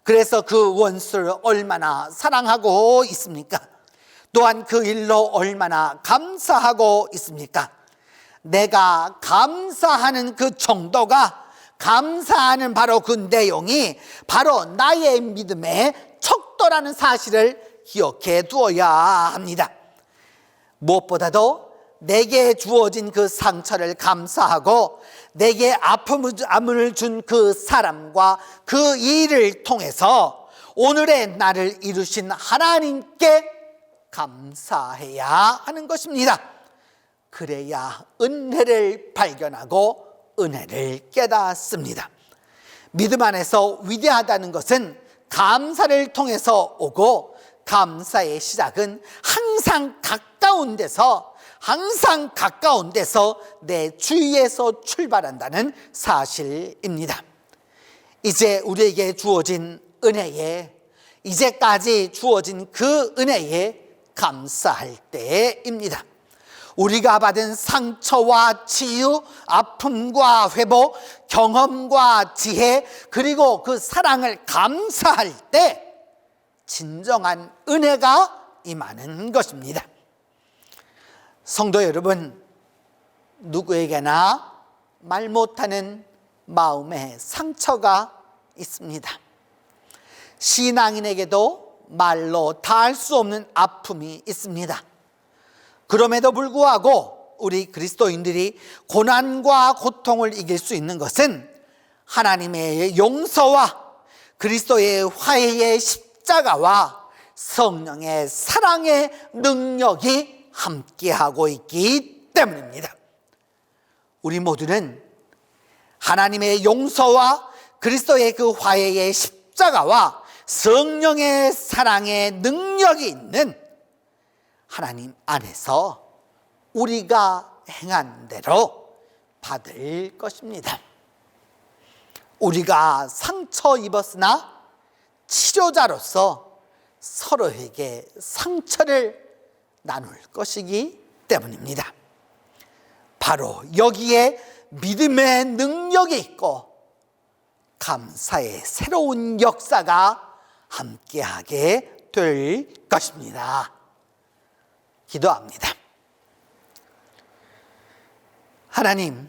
그래서 그 원수를 얼마나 사랑하고 있습니까? 또한 그 일로 얼마나 감사하고 있습니까? 내가 감사하는 그 정도가, 감사하는 바로 그 내용이 바로 나의 믿음의 척도라는 사실을 기억해 두어야 합니다. 무엇보다도 내게 주어진 그 상처를 감사하고 내게 아픔을 준 그 사람과 그 일을 통해서 오늘의 나를 이루신 하나님께 감사해야 하는 것입니다. 그래야 은혜를 발견하고 은혜를 깨닫습니다. 믿음 안에서 위대하다는 것은 감사를 통해서 오고, 감사의 시작은 항상 가까운 데서 내 주위에서 출발한다는 사실입니다. 이제 우리에게 주어진 은혜에, 이제까지 주어진 그 은혜에 감사할 때입니다. 우리가 받은 상처와 치유, 아픔과 회복, 경험과 지혜, 그리고 그 사랑을 감사할 때 진정한 은혜가 임하는 것입니다. 성도 여러분, 누구에게나 말 못하는 마음의 상처가 있습니다. 신앙인에게도 말로 다할 수 없는 아픔이 있습니다. 그럼에도 불구하고 우리 그리스도인들이 고난과 고통을 이길 수 있는 것은 하나님의 용서와 그리스도의 화해의 십자가와 성령의 사랑의 능력이 함께하고 있기 때문입니다. 우리 모두는 하나님의 용서와 그리스도의 그 화해의 십자가와 성령의 사랑의 능력이 있는 하나님 안에서 우리가 행한 대로 받을 것입니다. 우리가 상처 입었으나 치료자로서 서로에게 상처를 나눌 것이기 때문입니다. 바로 여기에 믿음의 능력이 있고 감사의 새로운 역사가 함께하게 될 것입니다. 기도합니다. 하나님,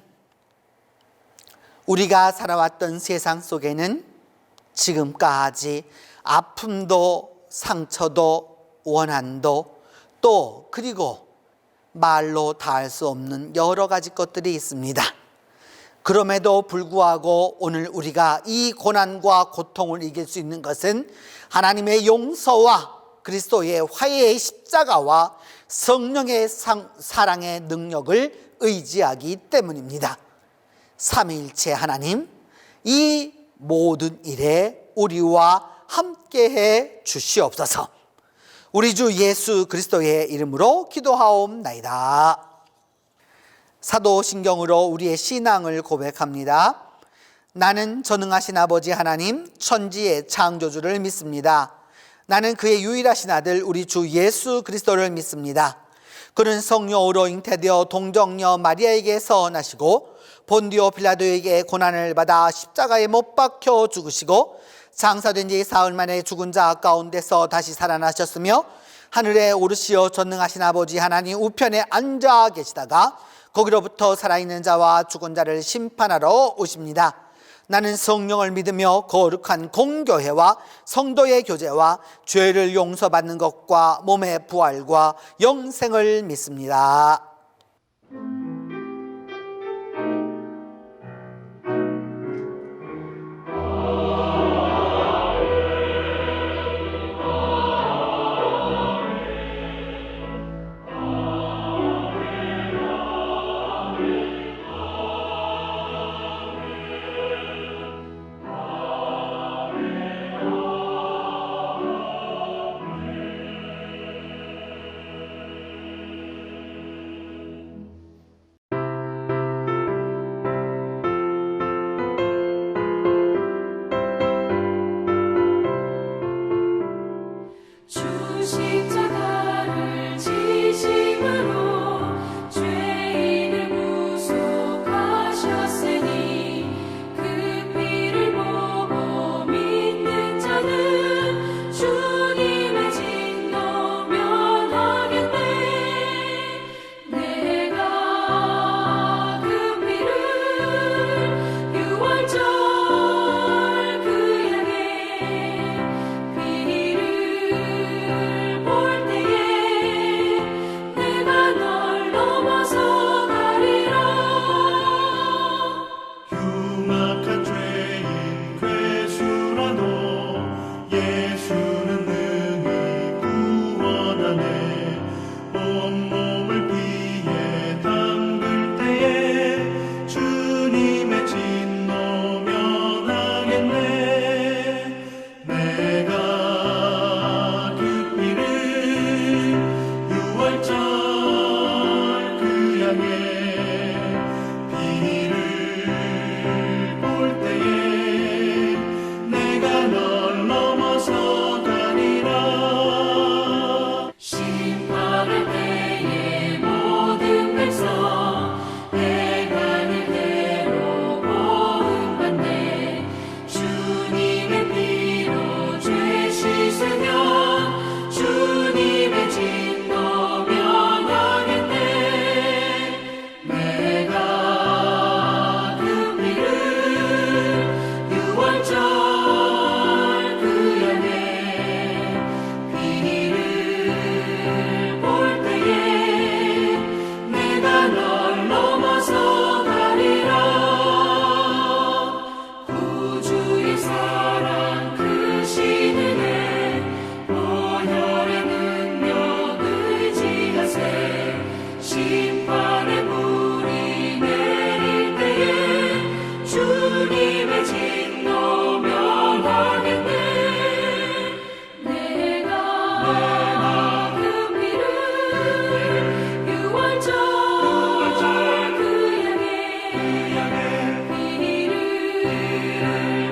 우리가 살아왔던 세상 속에는 지금까지 아픔도 상처도 원한도 또 그리고 말로 다할 수 없는 여러 가지 것들이 있습니다. 그럼에도 불구하고 오늘 우리가 이 고난과 고통을 이길 수 있는 것은 하나님의 용서와 그리스도의 화해의 십자가와 성령의 사랑의 능력을 의지하기 때문입니다. 삼위일체 하나님, 이 모든 일에 우리와 함께해 주시옵소서. 우리 주 예수 그리스도의 이름으로 기도하옵나이다. 사도신경으로 우리의 신앙을 고백합니다. 나는 전능하신 아버지 하나님 천지의 창조주를 믿습니다. 나는 그의 유일하신 아들 우리 주 예수 그리스도를 믿습니다. 그는 성령으로 잉태되어 동정녀 마리아에게서 나시고 본디오 빌라도에게 고난을 받아 십자가에 못 박혀 죽으시고 장사된 지 사흘 만에 죽은 자 가운데서 다시 살아나셨으며 하늘에 오르시어 전능하신 아버지 하나님 우편에 앉아 계시다가 거기로부터 살아있는 자와 죽은 자를 심판하러 오십니다. 나는 성령을 믿으며 거룩한 공교회와 성도의 교제와 죄를 용서받는 것과 몸의 부활과 영생을 믿습니다.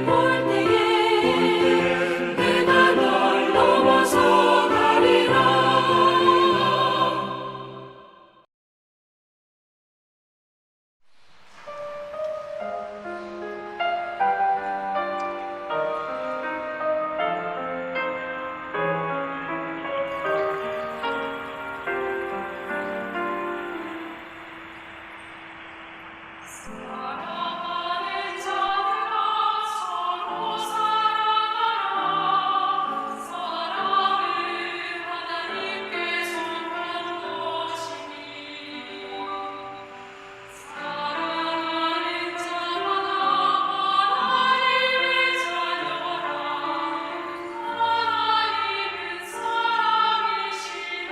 볼 때에 내가 널 넘어서 가리라. 사랑하는 자들아 서로 사랑하라. 사랑은 하나님께 속한 것이니 사랑하는 자마다 하나님의 자녀라. 하나님은 사랑이시라.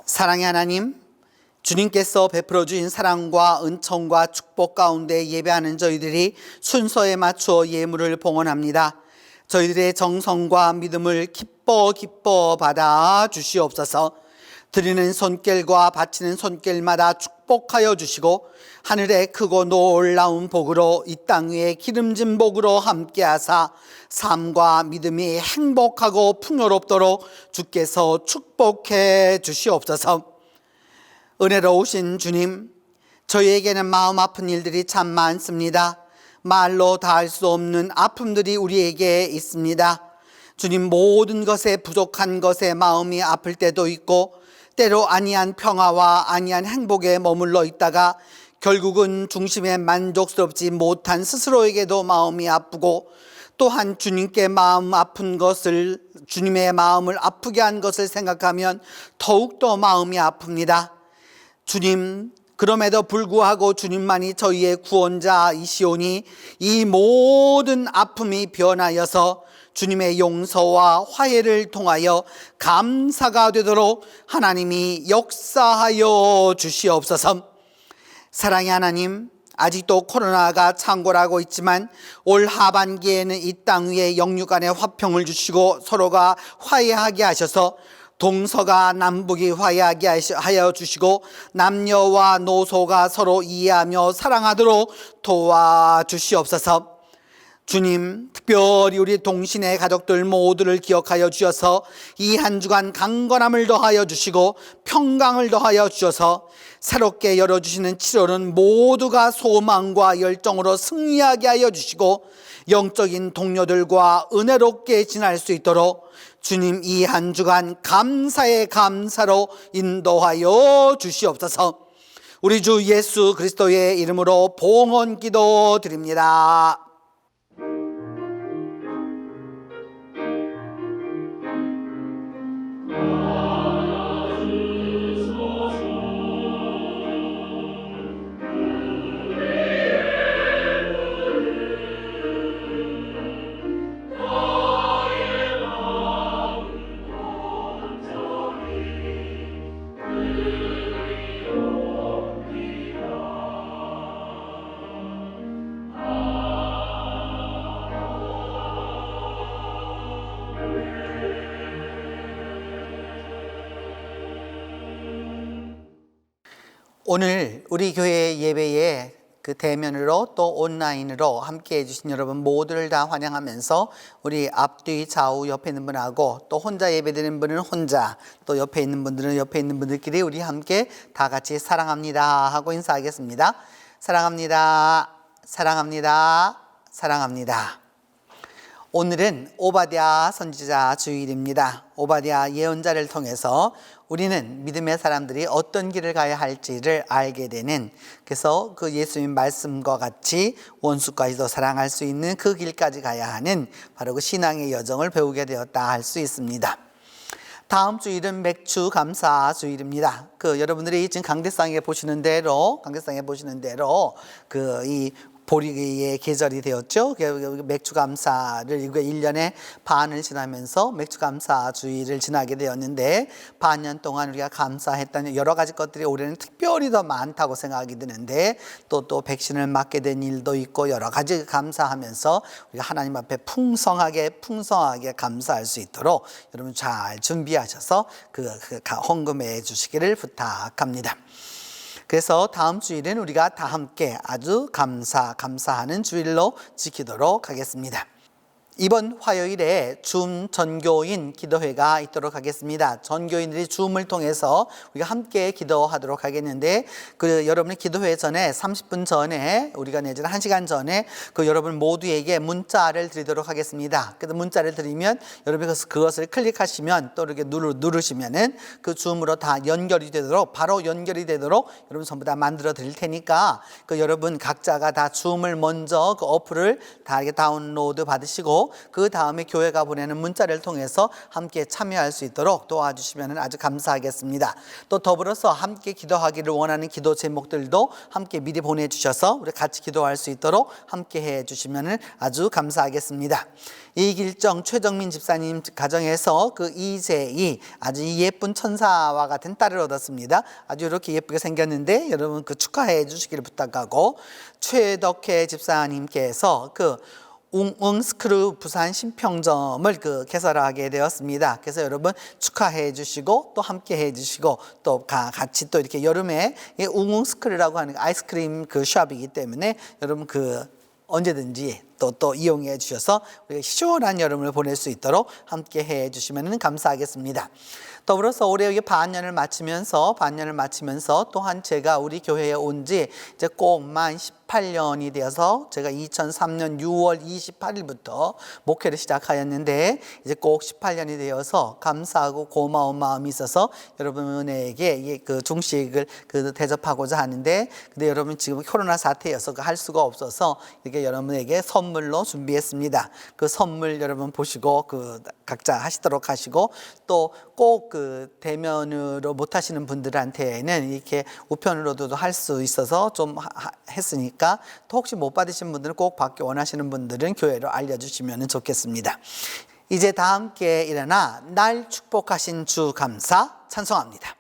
사랑의 하나님, 주님께서 베풀어 주신 사랑과 은총과 축복 가운데 예배하는 저희들이 순서에 맞추어 예물을 봉헌합니다. 저희들의 정성과 믿음을 기뻐 받아 주시옵소서. 드리는 손길과 바치는 손길마다 축복하여 주시고 하늘의 크고 놀라운 복으로 이 땅 위에 기름진 복으로 함께하사 삶과 믿음이 행복하고 풍요롭도록 주께서 축복해 주시옵소서. 은혜로우신 주님, 저희에게는 마음 아픈 일들이 참 많습니다. 말로 다할 수 없는 아픔들이 우리에게 있습니다. 주님, 모든 것에 부족한 것에 마음이 아플 때도 있고 때로 아니한 평화와 아니한 행복에 머물러 있다가 결국은 중심에 만족스럽지 못한 스스로에게도 마음이 아프고 또한 주님께 마음 아픈 것을, 주님의 마음을 아프게 한 것을 생각하면 더욱더 마음이 아픕니다. 주님, 그럼에도 불구하고 주님만이 저희의 구원자이시오니 이 모든 아픔이 변하여서 주님의 용서와 화해를 통하여 감사가 되도록 하나님이 역사하여 주시옵소서. 사랑의 하나님, 아직도 코로나가 창궐하고 있지만 올 하반기에는 이 땅 위에 영육 간의 화평을 주시고 서로가 화해하게 하셔서 동서가 남북이 화해하게 하여 주시고 남녀와 노소가 서로 이해하며 사랑하도록 도와주시옵소서. 주님, 특별히 우리 동신의 가족들 모두를 기억하여 주셔서 이 한 주간 강건함을 더하여 주시고 평강을 더하여 주셔서 새롭게 열어주시는 7월은 모두가 소망과 열정으로 승리하게 하여 주시고 영적인 동료들과 은혜롭게 지날 수 있도록 주님, 이 한 주간 감사의 감사로 인도하여 주시옵소서. 우리 주 예수 그리스도의 이름으로 봉헌 기도 드립니다. 오늘 우리 교회 예배에 그 대면으로 또 온라인으로 함께 해주신 여러분 모두를 다 환영하면서 우리 앞뒤 좌우 옆에 있는 분하고 또 혼자 예배드리는 분은 혼자, 또 옆에 있는 분들은 옆에 있는 분들끼리 우리 함께 다 같이 사랑합니다 하고 인사하겠습니다. 사랑합니다. 사랑합니다. 사랑합니다. 오늘은 오바댜 선지자 주일입니다. 오바댜 예언자를 통해서 우리는 믿음의 사람들이 어떤 길을 가야 할지를 알게 되는, 그래서 그 예수님 말씀과 같이 원수까지도 사랑할 수 있는 그 길까지 가야 하는 바로 그 신앙의 여정을 배우게 되었다 할 수 있습니다. 다음 주일은 맥주 감사 주일입니다. 여러분들이 지금 강대상에 보시는 대로 이 보리의 계절이 되었죠. 맥주 감사를 1년에 반을 지나면서 맥주 감사 주일을 지나게 되었는데, 반년 동안 우리가 감사했다는 여러 가지 것들이 올해는 특별히 더 많다고 생각이 드는데, 또 백신을 맞게 된 일도 있고 여러 가지 감사하면서 우리가 하나님 앞에 풍성하게 감사할 수 있도록 여러분 잘 준비하셔서 헌금해 주시기를 부탁합니다. 그래서 다음 주일은 우리가 다 함께 아주 감사하는 주일로 지키도록 하겠습니다. 이번 화요일에 줌 전교인 기도회가 있도록 하겠습니다. 전교인들이 줌을 통해서 우리가 함께 기도하도록 하겠는데, 여러분의 기도회 전에 30분 전에, 우리가 내지는 1시간 전에 여러분 모두에게 문자를 드리도록 하겠습니다. 그래서 문자를 드리면 여러분이 그것을 클릭하시면 또 이렇게 누르시면은 그 줌으로 다 연결이 되도록, 바로 연결이 되도록 여러분 전부 다 만들어 드릴 테니까 여러분 각자가 다 줌을 먼저 어플을 다 이렇게 다운로드 받으시고 그 다음에 교회가 보내는 문자를 통해서 함께 참여할 수 있도록 도와주시면 아주 감사하겠습니다. 또 더불어서 함께 기도하기를 원하는 기도 제목들도 함께 미리 보내주셔서 우리 같이 기도할 수 있도록 함께 해주시면 아주 감사하겠습니다. 이길정 최정민 집사님 가정에서 이재희 아주 예쁜 천사와 같은 딸을 얻었습니다. 아주 이렇게 예쁘게 생겼는데 여러분 축하해 주시기를 부탁하고, 최덕혜 집사님께서 웅웅스크루 부산 신평점을 개설하게 되었습니다. 그래서 여러분 축하해 주시고 또 함께 해 주시고 또 같이 또 이렇게 여름에 웅웅스크루라고 하는 아이스크림 숍이기 때문에 여러분 언제든지 또 이용해 주셔서 우리가 시원한 여름을 보낼 수 있도록 함께 해 주시면 감사하겠습니다. 더불어서 올해 여기 반년을 마치면서 또한 제가 우리 교회에 온 지 이제 꼭 만 18년이 되어서 제가 2003년 6월 28일부터 목회를 시작하였는데 이제 꼭 18년이 되어서 감사하고 고마운 마음이 있어서 여러분에게 그 중식을 대접하고자 하는데, 근데 여러분 지금 코로나 사태여서 할 수가 없어서 이렇게 여러분에게 선물로 준비했습니다. 그 선물 여러분 보시고 각자 하시도록 하시고, 또 꼭 대면으로 못 하시는 분들한테는 이렇게 우편으로도 할 수 있어서 좀 했으니까, 또 혹시 못 받으신 분들은 꼭 받기 원하시는 분들은 교회로 알려주시면 좋겠습니다. 이제 다 함께 일어나 날 축복하신 주 감사 찬송합니다.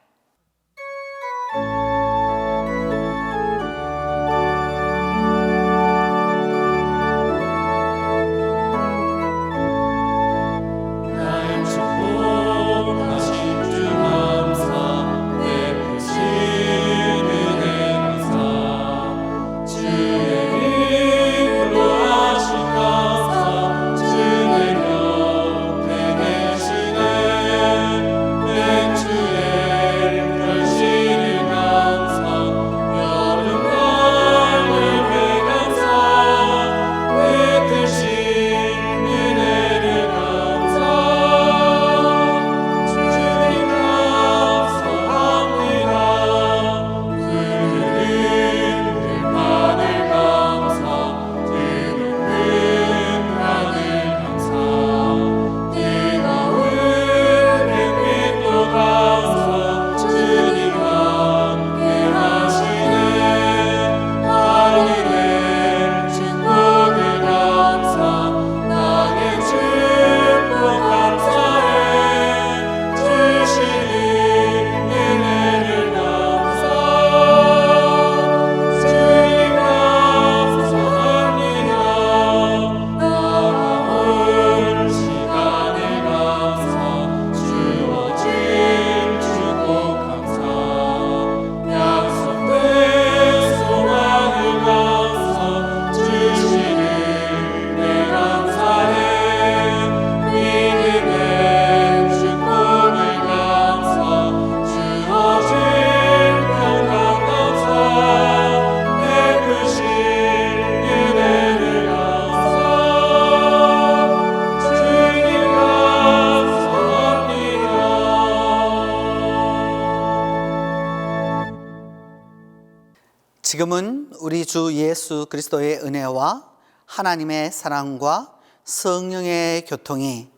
지금은 우리 주 예수 그리스도의 은혜와 하나님의 사랑과 성령의 교통이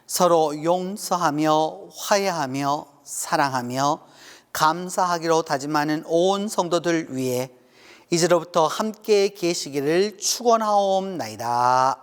서로 용서하며 화해하며 사랑하며 감사하기로 다짐하는 온 성도들 위해 이제로부터 함께 계시기를 축원하옵나이다.